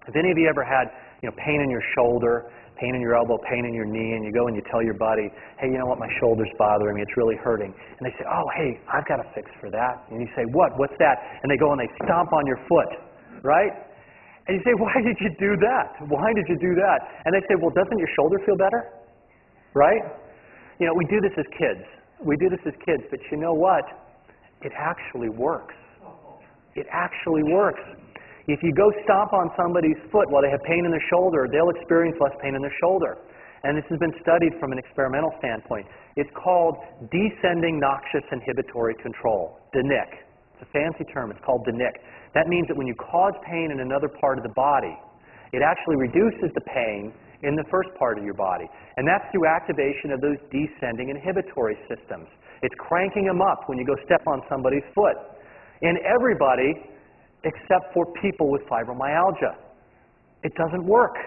Have any of you ever had pain in your shoulder, pain in your elbow, pain in your knee, and you go and you tell your buddy, hey, you know what, my shoulder's bothering me, it's really hurting. And they say, oh, hey, I've got a fix for that. And you say, what? What's that? And they go and they stomp on your foot, right? And you say, why did you do that? Why did you do that? And they say, well, doesn't your shoulder feel better? Right? We do this as kids. We do this as kids, but you know what? It actually works. It actually works. If you go stomp on somebody's foot while they have pain in their shoulder, they'll experience less pain in their shoulder. And this has been studied from an experimental standpoint. It's called descending noxious inhibitory control, DNIC. It's a fancy term. It's called DNIC. That means that when you cause pain in another part of the body, it actually reduces the pain in the first part of your body. And that's through activation of those descending inhibitory systems. It's cranking them up when you go step on somebody's foot. In everybody except for people with fibromyalgia. It doesn't work.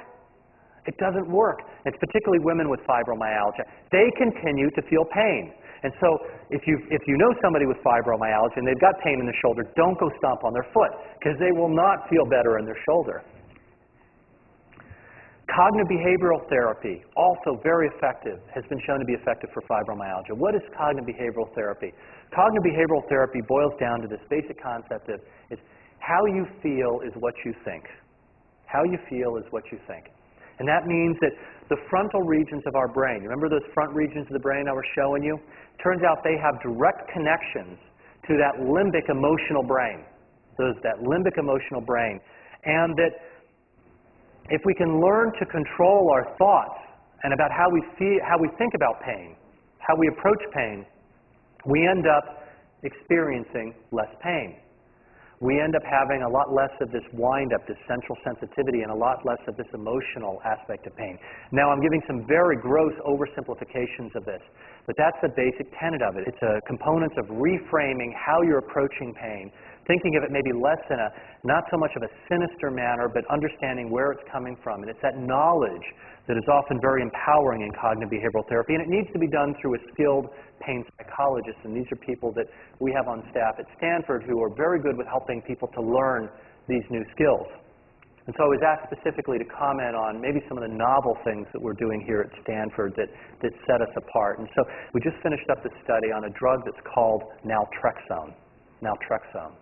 It doesn't work. It's particularly women with fibromyalgia. They continue to feel pain. And so if you know somebody with fibromyalgia and they've got pain in the shoulder, don't go stomp on their foot because they will not feel better in their shoulder. Cognitive behavioral therapy, also very effective, has been shown to be effective for fibromyalgia. What is cognitive behavioral therapy? Cognitive behavioral therapy boils down to this basic concept of how you feel is what you think. How you feel is what you think. And that means that the frontal regions of our brain, remember those front regions of the brain I was showing you? Turns out they have direct connections to that limbic emotional brain, that limbic emotional brain. And that if we can learn to control our thoughts and about how we think about pain, how we approach pain, we end up experiencing less pain. We end up having a lot less of this wind-up, this central sensitivity, and a lot less of this emotional aspect of pain. Now, I'm giving some very gross oversimplifications of this, but that's the basic tenet of it. It's a component of reframing how you're approaching pain, thinking of it maybe less in a, not so much of a sinister manner, but understanding where it's coming from. And it's that knowledge that is often very empowering in cognitive behavioral therapy, and it needs to be done through a skilled pain psychologist, and these are people that we have on staff at Stanford who are very good with helping people to learn these new skills. And so I was asked specifically to comment on maybe some of the novel things that we're doing here at Stanford that set us apart. And so we just finished up this study on a drug that's called naltrexone. Naltrexone.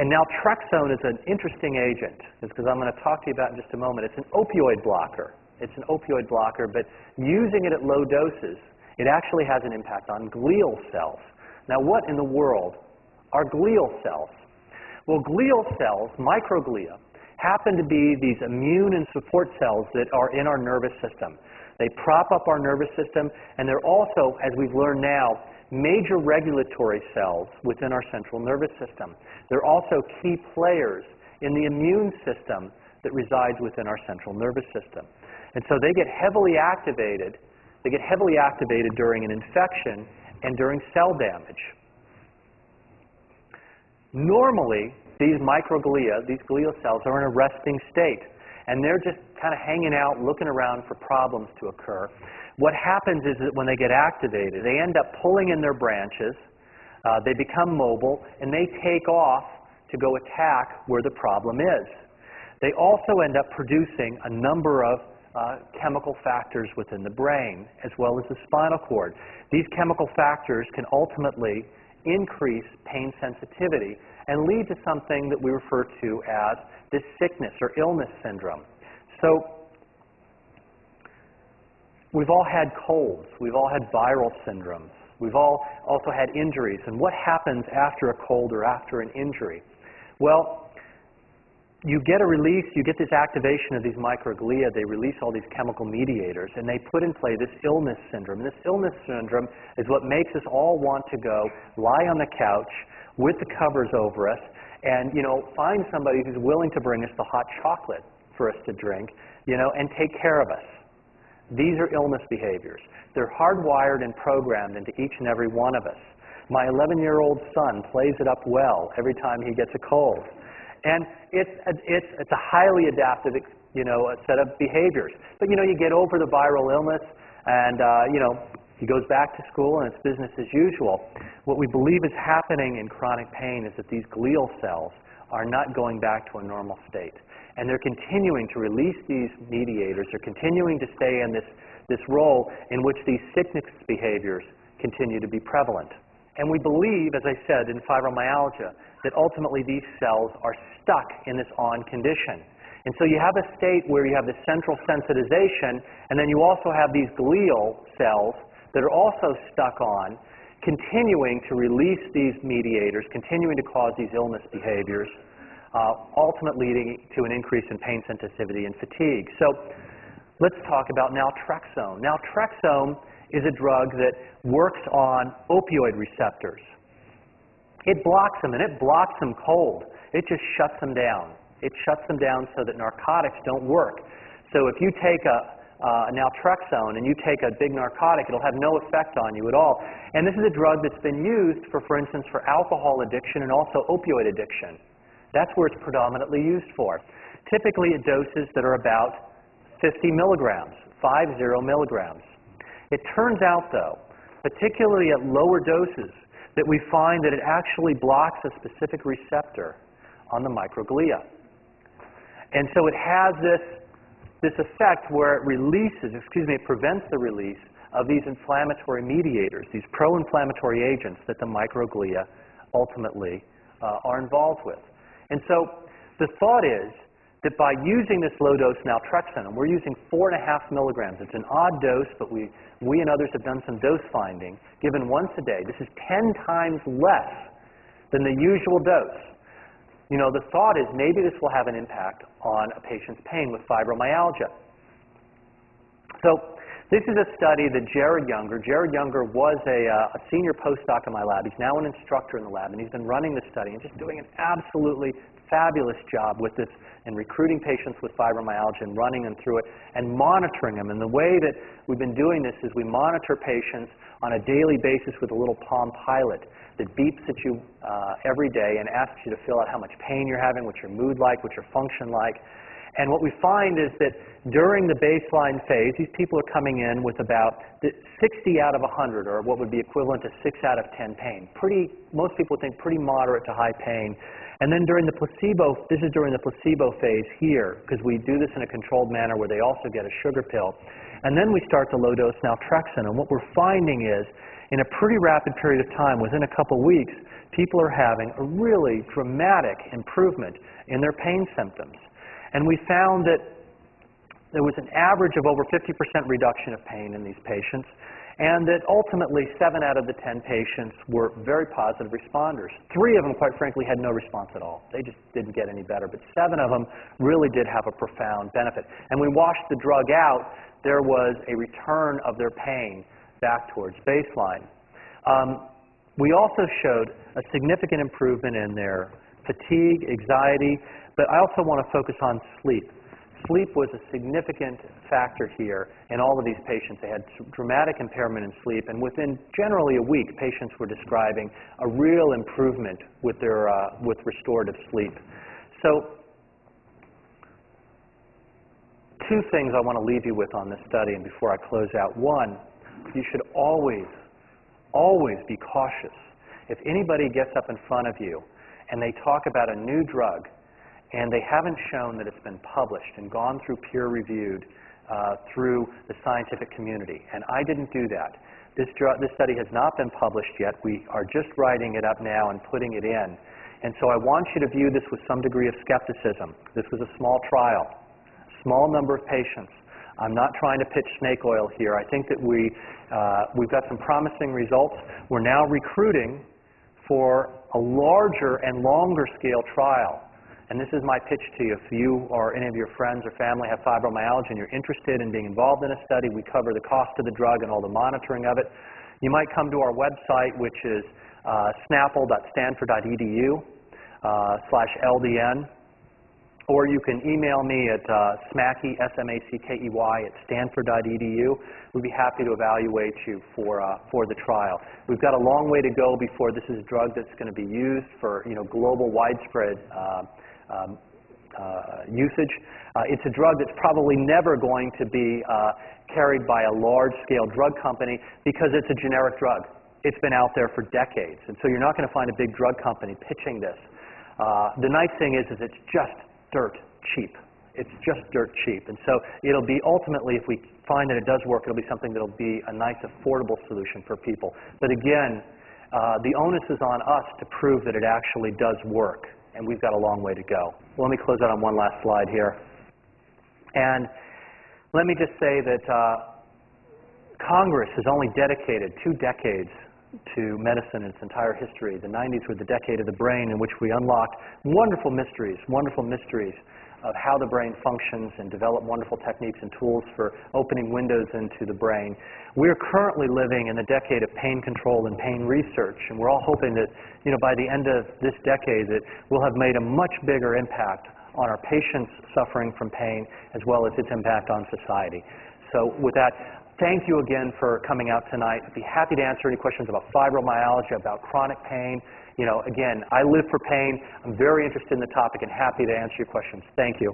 And naltrexone is an interesting agent, because I'm going to talk to you about in just a moment. It's an opioid blocker. It's an opioid blocker, but using it at low doses, it actually has an impact on glial cells. Now, what in the world are glial cells? Well, glial cells, microglia, happen to be these immune and support cells that are in our nervous system. They prop up our nervous system, and they're also, as we've learned now, major regulatory cells within our central nervous system. They're also key players in the immune system that resides within our central nervous system. And so they get heavily activated. They get heavily activated during an infection and during cell damage. Normally, these microglia, these glial cells, are in a resting state, and they're just kind of hanging out, looking around for problems to occur. What happens is that when they get activated, they end up pulling in their branches, they become mobile, and they take off to go attack where the problem is. They also end up producing a number of chemical factors within the brain, as well as the spinal cord. These chemical factors can ultimately increase pain sensitivity and lead to something that we refer to as this sickness or illness syndrome. So we've all had colds. We've all had viral syndromes. We've all also had injuries. And what happens after a cold or after an injury? Well, you get a release, you get this activation of these microglia, they release all these chemical mediators, and they put in play this illness syndrome. And this illness syndrome is what makes us all want to go lie on the couch with the covers over us and, find somebody who's willing to bring us the hot chocolate for us to drink, and take care of us. These are illness behaviors. They're hardwired and programmed into each and every one of us. My 11-year-old son plays it up well every time he gets a cold. And it's a highly adaptive, a set of behaviors. But, you get over the viral illness and, he goes back to school and it's business as usual. What we believe is happening in chronic pain is that these glial cells are not going back to a normal state. And they're continuing to release these mediators. They're continuing to stay in this role in which these sickness behaviors continue to be prevalent. And we believe, as I said, in fibromyalgia, that ultimately these cells are stuck in this on condition. And so you have a state where you have the central sensitization, and then you also have these glial cells that are also stuck on, continuing to release these mediators, continuing to cause these illness behaviors, ultimately leading to an increase in pain sensitivity and fatigue. So let's talk about naltrexone. Naltrexone is a drug that works on opioid receptors. It blocks them, and it blocks them cold. It just shuts them down. It shuts them down so that narcotics don't work. So if you take a naltrexone and you take a big narcotic, it'll have no effect on you at all. And this is a drug that's been used for instance, for alcohol addiction and also opioid addiction. That's where it's predominantly used for. Typically at doses that are about 50 milligrams, 50 milligrams. It turns out, though, particularly at lower doses, that we find that it actually blocks a specific receptor on the microglia. And so it has this effect where it prevents the release of these inflammatory mediators, these pro-inflammatory agents that the microglia ultimately are involved with. And so the thought is that by using this low-dose naltrexone, and we're using 4.5 milligrams, it's an odd dose, but we and others have done some dose finding, given once a day. This is 10 times less than the usual dose. The thought is maybe this will have an impact on a patient's pain with fibromyalgia. So this is a study that Jared Younger was a senior postdoc in my lab. He's now an instructor in the lab, and he's been running this study and just doing an absolutely fabulous job with this and recruiting patients with fibromyalgia and running them through it and monitoring them. And the way that we've been doing this is we monitor patients on a daily basis with a little Palm Pilot that beeps at you every day and asks you to fill out how much pain you're having, what's your mood like, what's your function like. And what we find is that during the baseline phase, these people are coming in with about 60 out of 100, or what would be equivalent to 6 out of 10 pain. Most people think pretty moderate to high pain. And then during the placebo, this is during the placebo phase here, because we do this in a controlled manner where they also get a sugar pill. And then we start the low-dose naltrexone. And what we're finding is, in a pretty rapid period of time, within a couple weeks, people are having a really dramatic improvement in their pain symptoms. And we found that there was an average of over 50% reduction of pain in these patients, and that ultimately 7 out of the 10 patients were very positive responders. 3 of them, quite frankly, had no response at all. They just didn't get any better, but 7 of them really did have a profound benefit. And we washed the drug out, there was a return of their pain back towards baseline. We also showed a significant improvement in their fatigue, anxiety, but I also want to focus on sleep. Sleep was a significant factor here in all of these patients. They had dramatic impairment in sleep, and within generally a week, patients were describing a real improvement with restorative sleep. So, 2 things I want to leave you with on this study, and before I close out. 1, you should always be cautious. If anybody gets up in front of you and they talk about a new drug, and they haven't shown that it's been published and gone through peer-reviewed through the scientific community. And I didn't do that. This study has not been published yet. We are just writing it up now and putting it in. And so I want you to view this with some degree of skepticism. This was a small trial, small number of patients. I'm not trying to pitch snake oil here. I think that we've got some promising results. We're now recruiting for a larger and longer scale trial. And this is my pitch to you. If you or any of your friends or family have fibromyalgia and you're interested in being involved in a study, we cover the cost of the drug and all the monitoring of it. You might come to our website, which is snapple.stanford.edu/LDN. or you can email me at smackey, S-M-A-C-K-E-Y, at stanford.edu. We'd be happy to evaluate you for the trial. We've got a long way to go before this is a drug that's going to be used for global widespread usage. It's a drug that's probably never going to be carried by a large-scale drug company because it's a generic drug. It's been out there for decades, and so you're not going to find a big drug company pitching this. The nice thing is it's just dirt cheap. It's just dirt cheap, and so it'll be ultimately, if we find that it does work, it'll be something that'll be a nice, affordable solution for people. But again, the onus is on us to prove that it actually does work, and we've got a long way to go. Well, let me close out on one last slide here. And let me just say that Congress has only dedicated 2 decades to medicine in its entire history. The 90s were the decade of the brain in which we unlocked wonderful mysteries of how the brain functions and developed wonderful techniques and tools for opening windows into the brain. We're currently living in the decade of pain control and pain research, and we're all hoping that by the end of this decade that we'll have made a much bigger impact on our patients suffering from pain as well as its impact on society. So with that, thank you again for coming out tonight. I'd be happy to answer any questions about fibromyalgia, about chronic pain. Again, I live for pain. I'm very interested in the topic and happy to answer your questions. Thank you.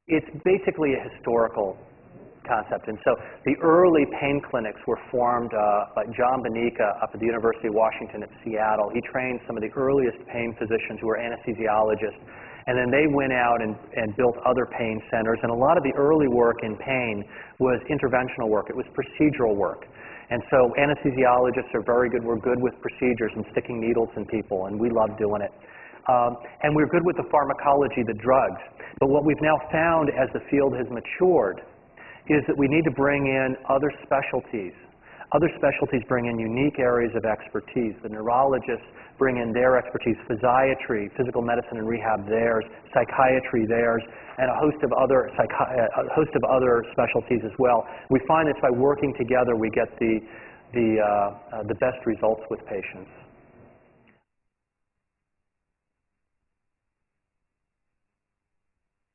It's basically a historical concept. And so the early pain clinics were formed by John Bonica up at the University of Washington at Seattle. He trained some of the earliest pain physicians who were anesthesiologists. And then they went out and built other pain centers. And a lot of the early work in pain was interventional work. It was procedural work. And so anesthesiologists are very good. We're good with procedures and sticking needles in people, and we love doing it. And we're good with the pharmacology, the drugs. But what we've now found as the field has matured is that we need to bring in other specialties. Other specialties bring in unique areas of expertise. The neurologists bring in their expertise, physiatry, physical medicine and rehab theirs, psychiatry theirs, and a host of other specialties as well. We find that by working together we get the best results with patients.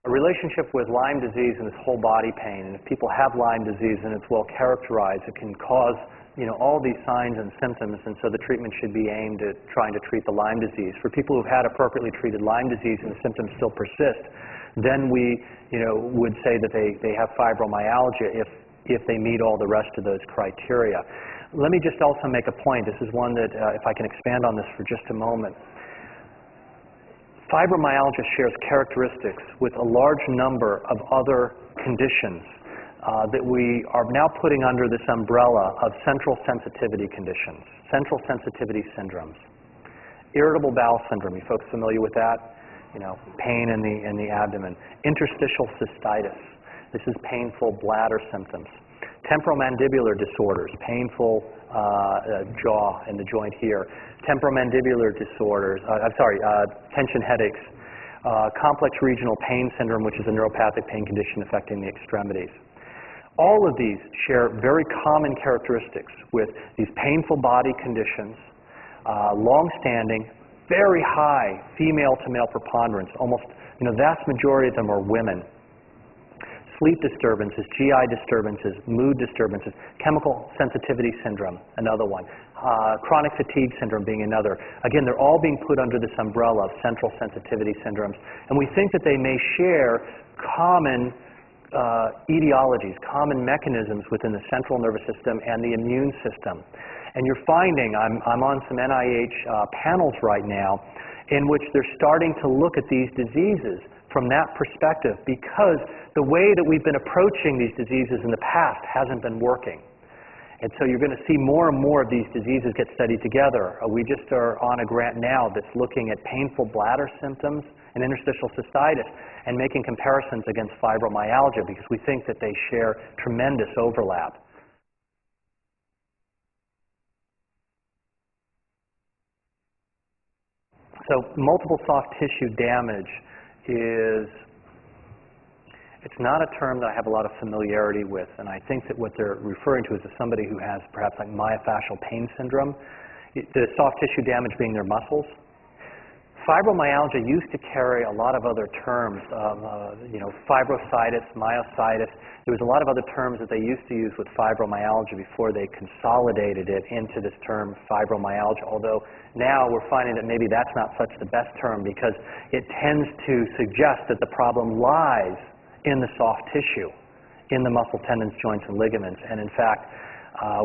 A relationship with Lyme disease and this whole body pain, and if people have Lyme disease and it's well characterized, it can cause all these signs and symptoms, and so the treatment should be aimed at trying to treat the Lyme disease. For people who've had appropriately treated Lyme disease and the symptoms still persist, then we would say that they have fibromyalgia if they meet all the rest of those criteria. Let me just also make a point. This is one that, if I can expand on this for just a moment. Fibromyalgia shares characteristics with a large number of other conditions that we are now putting under this umbrella of central sensitivity conditions, central sensitivity syndromes. Irritable bowel syndrome, you folks familiar with that? Pain in the abdomen. Interstitial cystitis. This is painful bladder symptoms. Temporomandibular disorders, painful jaw in the joint here. Temporomandibular disorders, tension headaches. Complex regional pain syndrome, which is a neuropathic pain condition affecting the extremities. All of these share very common characteristics with these painful body conditions, long-standing, very high female-to-male preponderance. Almost, the vast majority of them are women. Sleep disturbances, GI disturbances, mood disturbances, chemical sensitivity syndrome, another one, chronic fatigue syndrome being another. Again, they're all being put under this umbrella of central sensitivity syndromes, and we think that they may share common etiologies, common mechanisms within the central nervous system and the immune system. And you're finding, I'm on some NIH panels right now, in which they're starting to look at these diseases from that perspective, because the way that we've been approaching these diseases in the past hasn't been working. And so you're going to see more and more of these diseases get studied together. We just are on a grant now that's looking at painful bladder symptoms and interstitial cystitis and making comparisons against fibromyalgia, because we think that they share tremendous overlap. So multiple soft tissue damage is It's not a term that I have a lot of familiarity with, and I think that what they're referring to is somebody who has perhaps like myofascial pain syndrome, the soft tissue damage being their muscles. Fibromyalgia used to carry a lot of other terms, fibrositis, myositis. There was a lot of other terms that they used to use with fibromyalgia before they consolidated it into this term fibromyalgia, although now we're finding that maybe that's not such the best term because it tends to suggest that the problem lies in the soft tissue, in the muscle, tendons, joints, and ligaments. And in fact,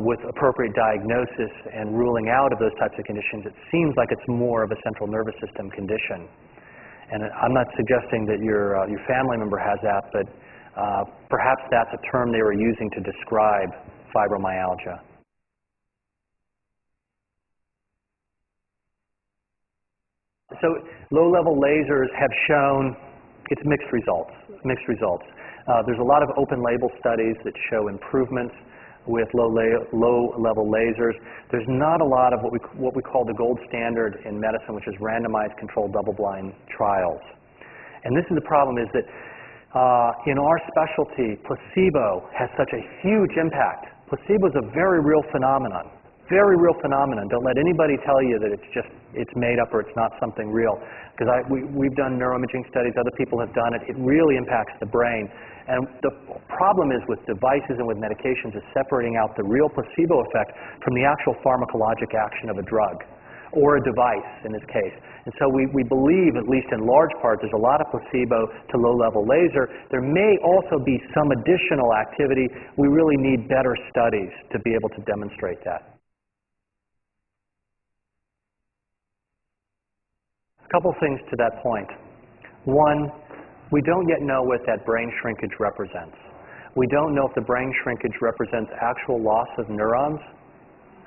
with appropriate diagnosis and ruling out of those types of conditions, it seems like it's more of a central nervous system condition. And I'm not suggesting that your family member has that, but perhaps that's a term they were using to describe fibromyalgia. So low-level lasers have shown it's mixed results. There's a lot of open-label studies that show improvements with low-level lasers. There's not a lot of what we call the gold standard in medicine, which is randomized controlled double-blind trials. And this is the problem, is that in our specialty, placebo has such a huge impact. Placebo is a very real phenomenon. Very real phenomenon. Don't let anybody tell you that it's made up or it's not something real. Because we've done neuroimaging studies, other people have done it. It really impacts the brain. And the problem is with devices and with medications is separating out the real placebo effect from the actual pharmacologic action of a drug or a device in this case. And so we believe, at least in large part, there's a lot of placebo to low-level laser. There may also be some additional activity. We really need better studies to be able to demonstrate that. A couple things to that point. One, we don't yet know what that brain shrinkage represents. We don't know if the brain shrinkage represents actual loss of neurons,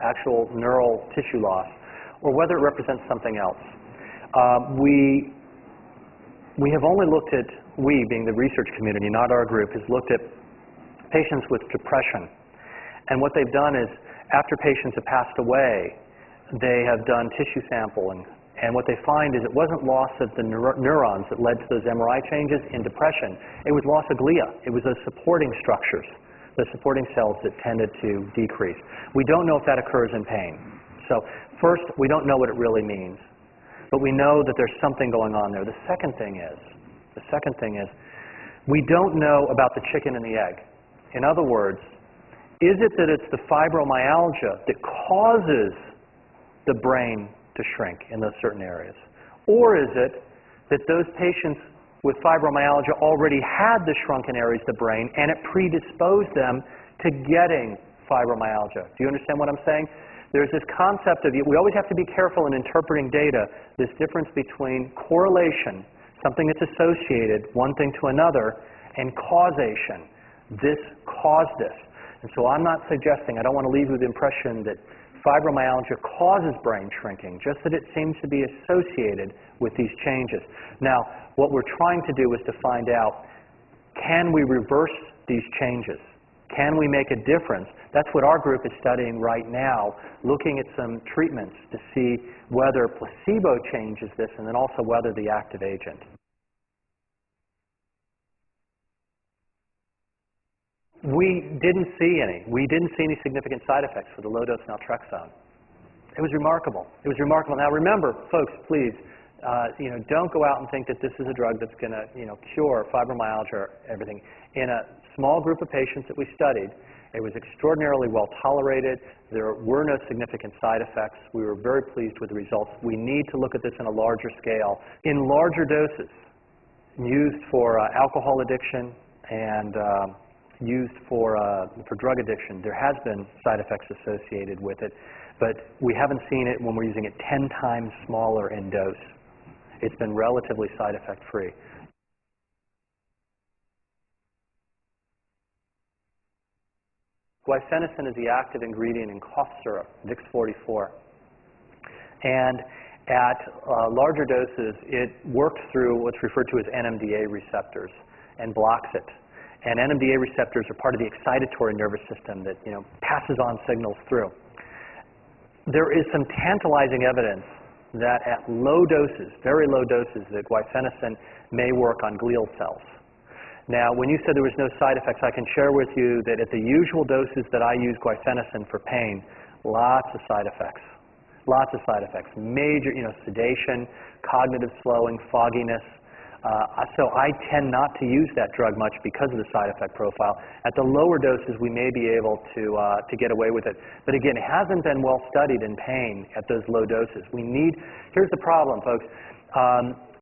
actual neural tissue loss, or whether it represents something else. We have only looked at, we being the research community, not our group, has looked at patients with depression. And what they've done is, after patients have passed away, they have done tissue sampling. And what they find is it wasn't loss of the neurons that led to those MRI changes in depression. It was loss of glia. It was those supporting structures, the supporting cells that tended to decrease. We don't know if that occurs in pain. So first, we don't know what it really means. But we know that there's something going on there. The second thing is, we don't know about the chicken and the egg. In other words, is it that it's the fibromyalgia that causes the brain to shrink in those certain areas? Or is it that those patients with fibromyalgia already had the shrunken areas of the brain and it predisposed them to getting fibromyalgia? Do you understand what I'm saying? There's this concept of, we always have to be careful in interpreting data, this difference between correlation, something that's associated, one thing to another, and causation. This caused this. And so I'm not suggesting, I don't want to leave you with the impression that fibromyalgia causes brain shrinking, just that it seems to be associated with these changes. Now, what we're trying to do is to find out, can we reverse these changes? Can we make a difference? That's what our group is studying right now, looking at some treatments to see whether placebo changes this and then also whether the active agent. We didn't see any. We didn't see any significant side effects for the low-dose naltrexone. It was remarkable. It was remarkable. Now remember, folks, please, don't go out and think that this is a drug that's going to, cure fibromyalgia or everything. In a small group of patients that we studied, it was extraordinarily well tolerated. There were no significant side effects. We were very pleased with the results. We need to look at this in a larger scale. In larger doses, used for alcohol addiction and used for drug addiction, there has been side effects associated with it, but we haven't seen it when we're using it 10 times smaller in dose. It's been relatively side effect free. Guaifenesin is the active ingredient in cough syrup, Vicks 44. And at larger doses, it works through what's referred to as NMDA receptors and blocks it. And NMDA receptors are part of the excitatory nervous system that passes on signals through. There is some tantalizing evidence that at low doses, very low doses, that guaifenesin may work on glial cells. Now, when you said there was no side effects, I can share with you that at the usual doses that I use guaifenesin for pain, lots of side effects. Lots of side effects. Major, sedation, cognitive slowing, fogginess. So I tend not to use that drug much because of the side effect profile. At the lower doses, we may be able to get away with it. But again, it hasn't been well studied in pain at those low doses. Here's the problem, folks.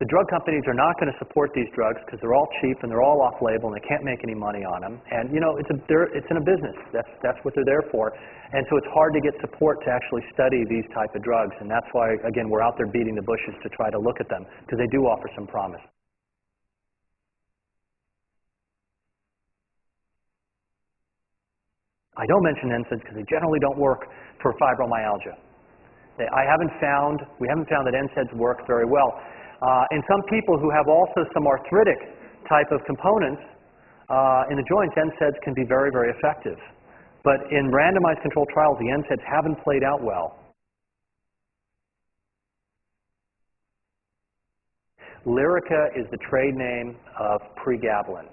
The drug companies are not going to support these drugs because they're all cheap and they're all off-label and they can't make any money on them. And it's in a business. That's what they're there for. And so it's hard to get support to actually study these type of drugs. And that's why, again, we're out there beating the bushes to try to look at them because they do offer some promise. I don't mention NSAIDs because they generally don't work for fibromyalgia. We haven't found that NSAIDs work very well. In some people who have also some arthritic type of components in the joints, NSAIDs can be very, very effective. But in randomized controlled trials, the NSAIDs haven't played out well. Lyrica is the trade name of pregabalin.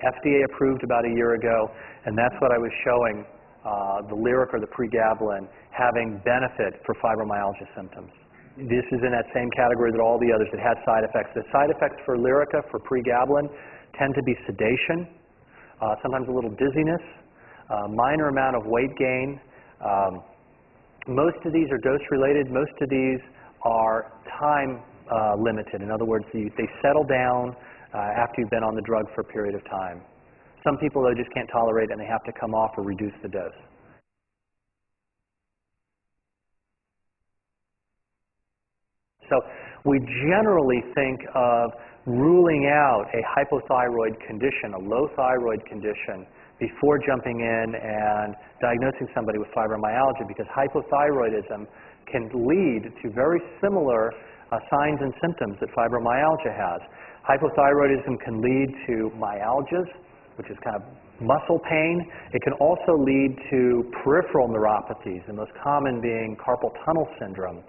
FDA approved about a year ago, and that's what I was showing, the Lyrica or the pregabalin having benefit for fibromyalgia symptoms. This is in that same category that all the others that had side effects. The side effects for Lyrica, for pregabalin, tend to be sedation, sometimes a little dizziness, minor amount of weight gain. Most of these are dose-related. Most of these are time limited. In other words, they settle down after you've been on the drug for a period of time. Some people, though, just can't tolerate it and they have to come off or reduce the dose. So we generally think of ruling out a hypothyroid condition, a low thyroid condition, before jumping in and diagnosing somebody with fibromyalgia, because hypothyroidism can lead to very similar signs and symptoms that fibromyalgia has. Hypothyroidism can lead to myalgias, which is kind of muscle pain. It can also lead to peripheral neuropathies, the most common being carpal tunnel syndrome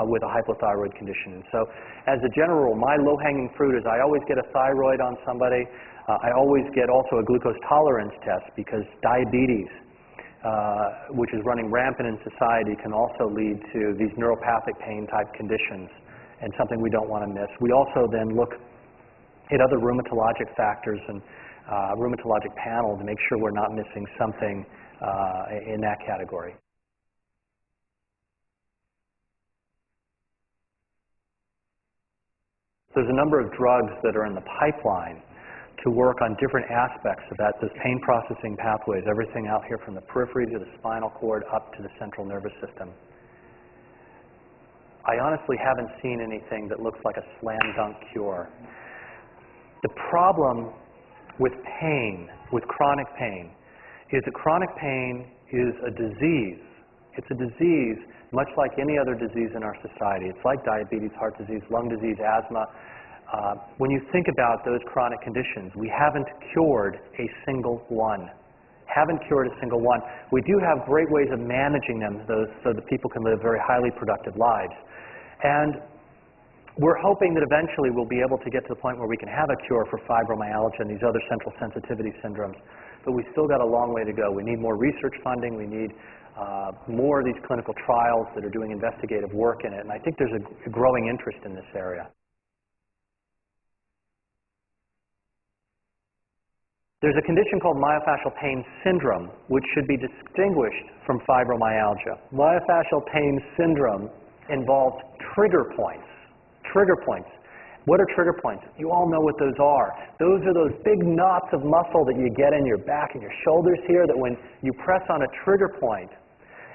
with a hypothyroid condition. And so as a general rule, my low-hanging fruit is I always get a thyroid on somebody. I always get also a glucose tolerance test because diabetes, which is running rampant in society, can also lead to these neuropathic pain type conditions and something we don't want to miss. We also then look at other rheumatologic factors and rheumatologic panel to make sure we're not missing something in that category. There's a number of drugs that are in the pipeline to work on different aspects of those pain processing pathways, everything out here from the periphery to the spinal cord up to the central nervous system. I honestly haven't seen anything that looks like a slam dunk cure. The problem with pain, with chronic pain, is that chronic pain is a disease. It's a disease much like any other disease in our society. It's like diabetes, heart disease, lung disease, asthma. When you think about those chronic conditions, we haven't cured a single one. Haven't cured a single one. We do have great ways of managing them so that people can live very highly productive lives. And we're hoping that eventually we'll be able to get to the point where we can have a cure for fibromyalgia and these other central sensitivity syndromes. But we still got a long way to go. We need more research funding. We need more of these clinical trials that are doing investigative work in it. And I think there's a growing interest in this area. There's a condition called myofascial pain syndrome, which should be distinguished from fibromyalgia. Myofascial pain syndrome involves trigger points. Trigger points. What are trigger points? You all know what those are. Those are those big knots of muscle that you get in your back and your shoulders here that when you press on a trigger point,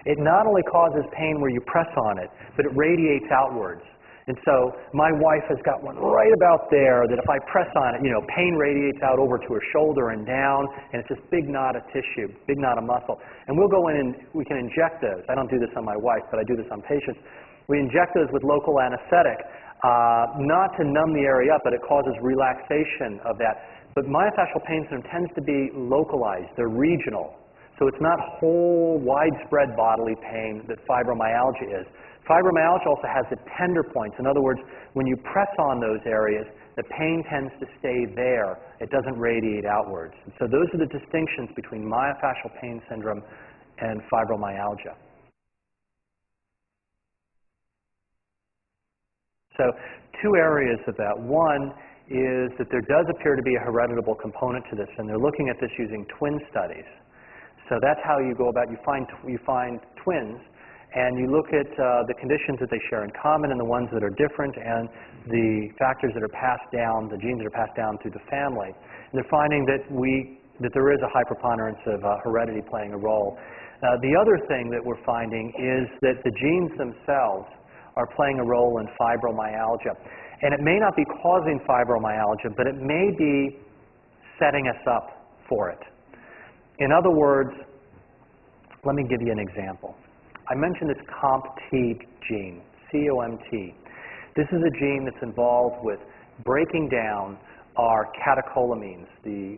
it not only causes pain where you press on it, but it radiates outwards. And so my wife has got one right about there that if I press on it, pain radiates out over to her shoulder and down, and it's this big knot of tissue, big knot of muscle. And we'll go in and we can inject those. I don't do this on my wife, but I do this on patients. We inject those with local anesthetic, not to numb the area up, but it causes relaxation of that. But myofascial pain syndrome tends to be localized. They're regional. So it's not whole, widespread bodily pain that fibromyalgia is. Fibromyalgia also has the tender points. In other words, when you press on those areas, the pain tends to stay there. It doesn't radiate outwards. And so those are the distinctions between myofascial pain syndrome and fibromyalgia. So two areas of that. One is that there does appear to be a hereditable component to this, and they're looking at this using twin studies. So that's how you go about, you find twins, and you look at the conditions that they share in common and the ones that are different and the factors that are passed down, the genes that are passed down through the family. And they're finding that there is a high preponderance of heredity playing a role. The other thing that we're finding is that the genes themselves are playing a role in fibromyalgia. And it may not be causing fibromyalgia, but it may be setting us up for it. In other words, let me give you an example. I mentioned this COMT gene, C-O-M-T. This is a gene that's involved with breaking down our catecholamines, the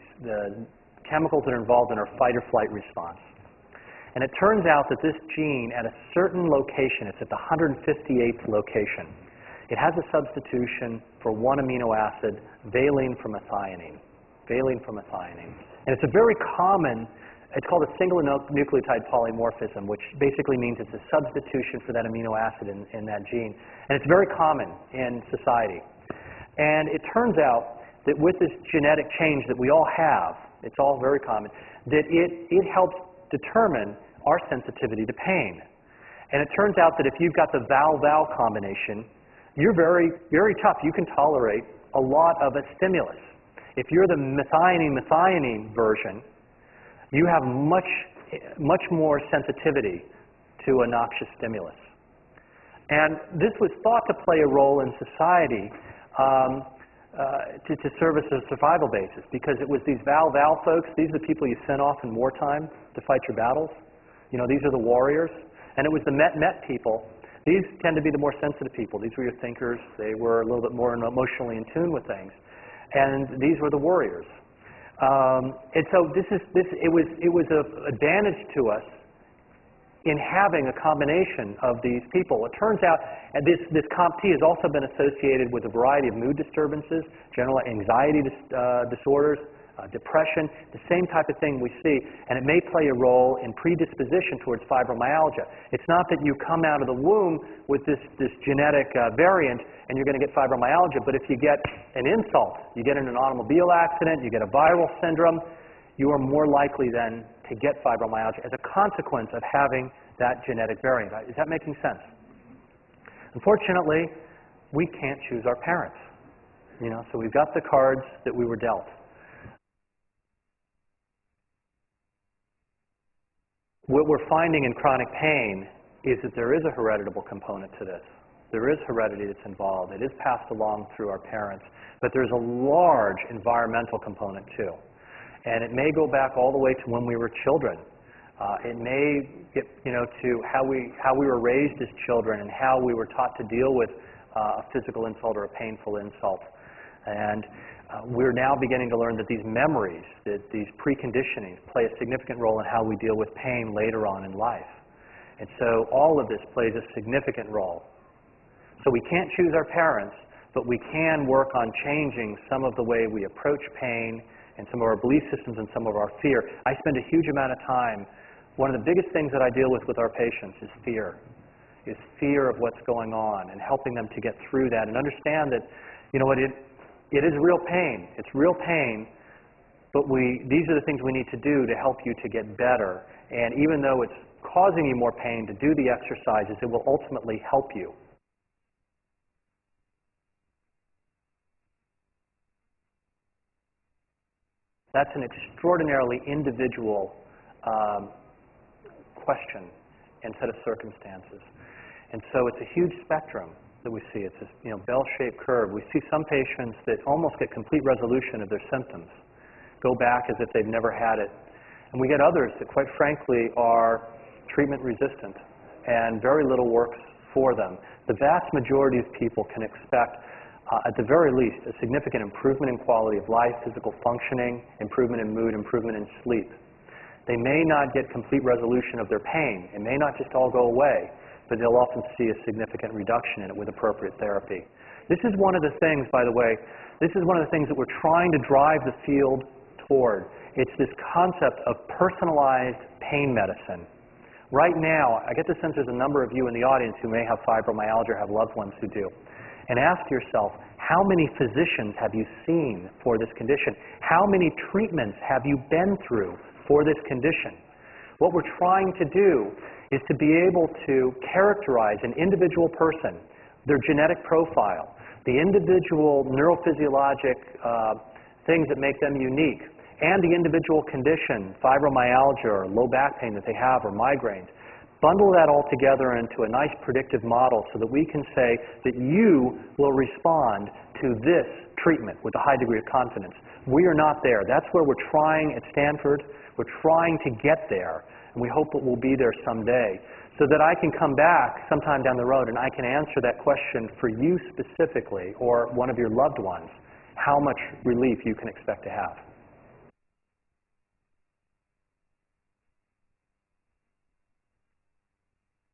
chemicals that are involved in our fight or flight response. And it turns out that this gene at a certain location, it's at the 158th location, it has a substitution for one amino acid, valine from methionine. Valine from methionine. And it's a very common, it's called a single nucleotide polymorphism, which basically means it's a substitution for that amino acid in that gene. And it's very common in society. And it turns out that with this genetic change that we all have, it's all very common, that it helps determine our sensitivity to pain. And it turns out that if you've got the val-val combination, you're very, very tough. You can tolerate a lot of a stimulus. If you're the methionine version, you have much more sensitivity to a noxious stimulus. And this was thought to play a role in society to serve as a survival basis, because it was these val-val folks, these are the people you sent off in wartime to fight your battles. You know, these are the warriors. And it was the met people. These tend to be the more sensitive people. These were your thinkers. They were a little bit more emotionally in tune with things. And these were the warriors. And so it was an advantage to us in having a combination of these people. It turns out this COMT has also been associated with a variety of mood disturbances, general anxiety disorders, depression, the same type of thing we see, and it may play a role in predisposition towards fibromyalgia. It's not that you come out of the womb with this genetic variant and you're going to get fibromyalgia, but if you get an insult, you get in an automobile accident, you get a viral syndrome, you are more likely then to get fibromyalgia as a consequence of having that genetic variant. Is that making sense? Unfortunately, we can't choose our parents. You know, so we've got the cards that we were dealt. What we're finding in chronic pain is that there is a hereditable component to this. There is heredity that's involved. It is passed along through our parents, but there's a large environmental component too. And it may go back all the way to when we were children. It may get, to how we were raised as children and how we were taught to deal with a physical insult or a painful insult. And we're now beginning to learn that these memories, that these preconditionings play a significant role in how we deal with pain later on in life. And so all of this plays a significant role. So we can't choose our parents, but we can work on changing some of the way we approach pain and some of our belief systems and some of our fear. I spend a huge amount of time. One of the biggest things that I deal with our patients is fear of what's going on and helping them to get through that and understand that, it is real pain. It's real pain, but these are the things we need to do to help you to get better. And even though it's causing you more pain, to do the exercises, it will ultimately help you. That's an extraordinarily individual question and set of circumstances. And so it's a huge spectrum that we see. It's this bell-shaped curve. We see some patients that almost get complete resolution of their symptoms, go back as if they've never had it. And we get others that, quite frankly, are treatment resistant and very little works for them. The vast majority of people can expect, at the very least, a significant improvement in quality of life, physical functioning, improvement in mood, improvement in sleep. They may not get complete resolution of their pain. It may not just all go away, but they'll often see a significant reduction in it with appropriate therapy. This is one of the things, by the way, this is one of the things that we're trying to drive the field toward. It's this concept of personalized pain medicine. Right now, I get the sense there's a number of you in the audience who may have fibromyalgia or have loved ones who do. And ask yourself, how many physicians have you seen for this condition? How many treatments have you been through for this condition? What we're trying to do is to be able to characterize an individual person, their genetic profile, the individual neurophysiologic things that make them unique, and the individual condition, fibromyalgia or low back pain that they have or migraines. Bundle that all together into a nice predictive model so that we can say that you will respond to this treatment with a high degree of confidence. We are not there. That's where we're trying at Stanford. We're trying to get there, and we hope that we'll be there someday, so that I can come back sometime down the road and I can answer that question for you specifically or one of your loved ones, how much relief you can expect to have.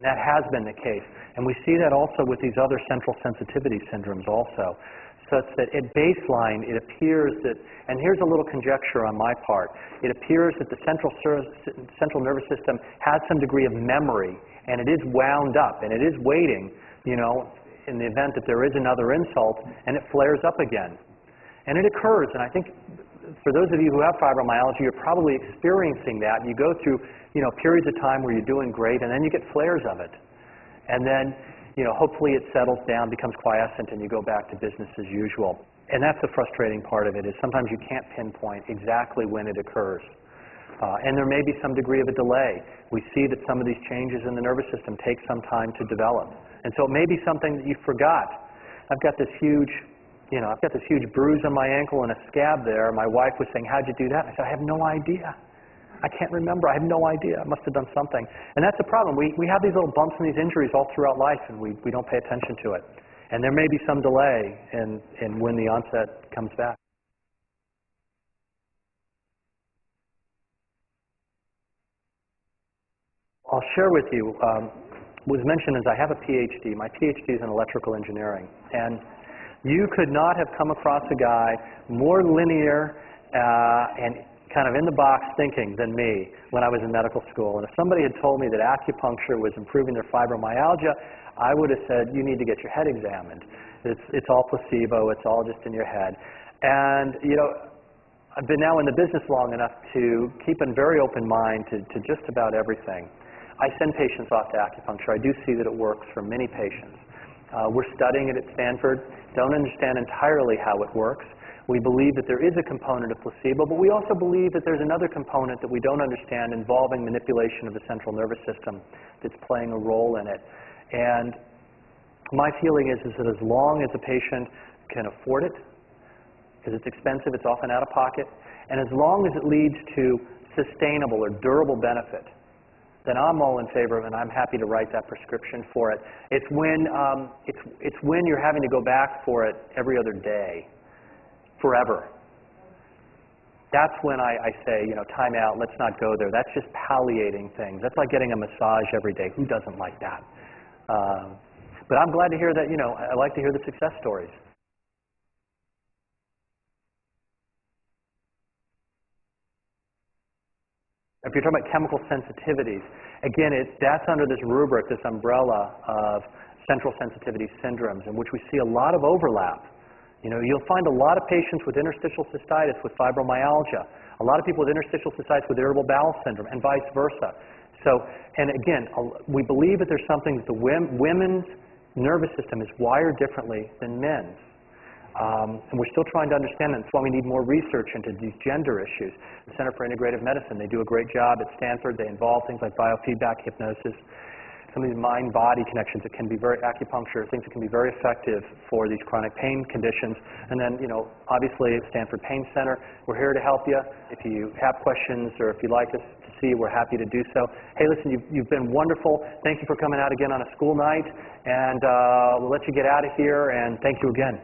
That has been the case, and we see that also with these other central sensitivity syndromes also, such that at baseline it appears that, and here's a little conjecture on my part, it appears that the central nervous system has some degree of memory, and it is wound up, and it is waiting, you know, in the event that there is another insult, and it flares up again. And it occurs, and I think for those of you who have fibromyalgia, you're probably experiencing that. You go through, you know, periods of time where you're doing great, and then you get flares of it. And then, you know, hopefully it settles down, becomes quiescent, and you go back to business as usual. And that's the frustrating part of it, is sometimes you can't pinpoint exactly when it occurs. And there may be some degree of a delay. We see that some of these changes in the nervous system take some time to develop. And so it may be something that you forgot. I've got this huge bruise on my ankle and a scab there. My wife was saying, how'd you do that? I said, I have no idea. I can't remember. I have no idea. I must have done something. And that's the problem. We have these little bumps and these injuries all throughout life, and we don't pay attention to it. And there may be some delay in when the onset comes back. I'll share with you, was mentioned as I have a PhD. My PhD is in electrical engineering. And you could not have come across a guy more linear and kind of in the box thinking than me when I was in medical school. And if somebody had told me that acupuncture was improving their fibromyalgia, I would have said, you need to get your head examined. It's all placebo. It's all just in your head. And, you know, I've been now in the business long enough to keep a very open mind to just about everything. I send patients off to acupuncture. I do see that it works for many patients. We're studying it at Stanford. Don't understand entirely how it works. We believe that there is a component of placebo, but we also believe that there's another component that we don't understand involving manipulation of the central nervous system that's playing a role in it. And my feeling is that as long as the patient can afford it, because it's expensive, it's often out of pocket, and as long as it leads to sustainable or durable benefit, then I'm all in favor of it, and I'm happy to write that prescription for it. It's when you're having to go back for it every other day, forever. That's when I say, you know, time out, let's not go there. That's just palliating things. That's like getting a massage every day. Who doesn't like that? But I'm glad to hear that, you know, I like to hear the success stories. If you're talking about chemical sensitivities, again, that's under this rubric, this umbrella of central sensitivity syndromes, in which we see a lot of overlap. You know, you'll find a lot of patients with interstitial cystitis with fibromyalgia, a lot of people with interstitial cystitis with irritable bowel syndrome, and vice versa. So, and again, we believe that there's something that the women's nervous system is wired differently than men's. And we're still trying to understand that. That's why we need more research into these gender issues. The Center for Integrative Medicine, they do a great job at Stanford. They involve things like biofeedback hypnosis, some of these mind-body connections that can be acupuncture, things that can be very effective for these chronic pain conditions. And then, you know, obviously at Stanford Pain Center, we're here to help you. If you have questions or if you'd like us to see, we're happy to do so. Hey, listen, you've been wonderful. Thank you for coming out again on a school night. And we'll let you get out of here, and thank you again.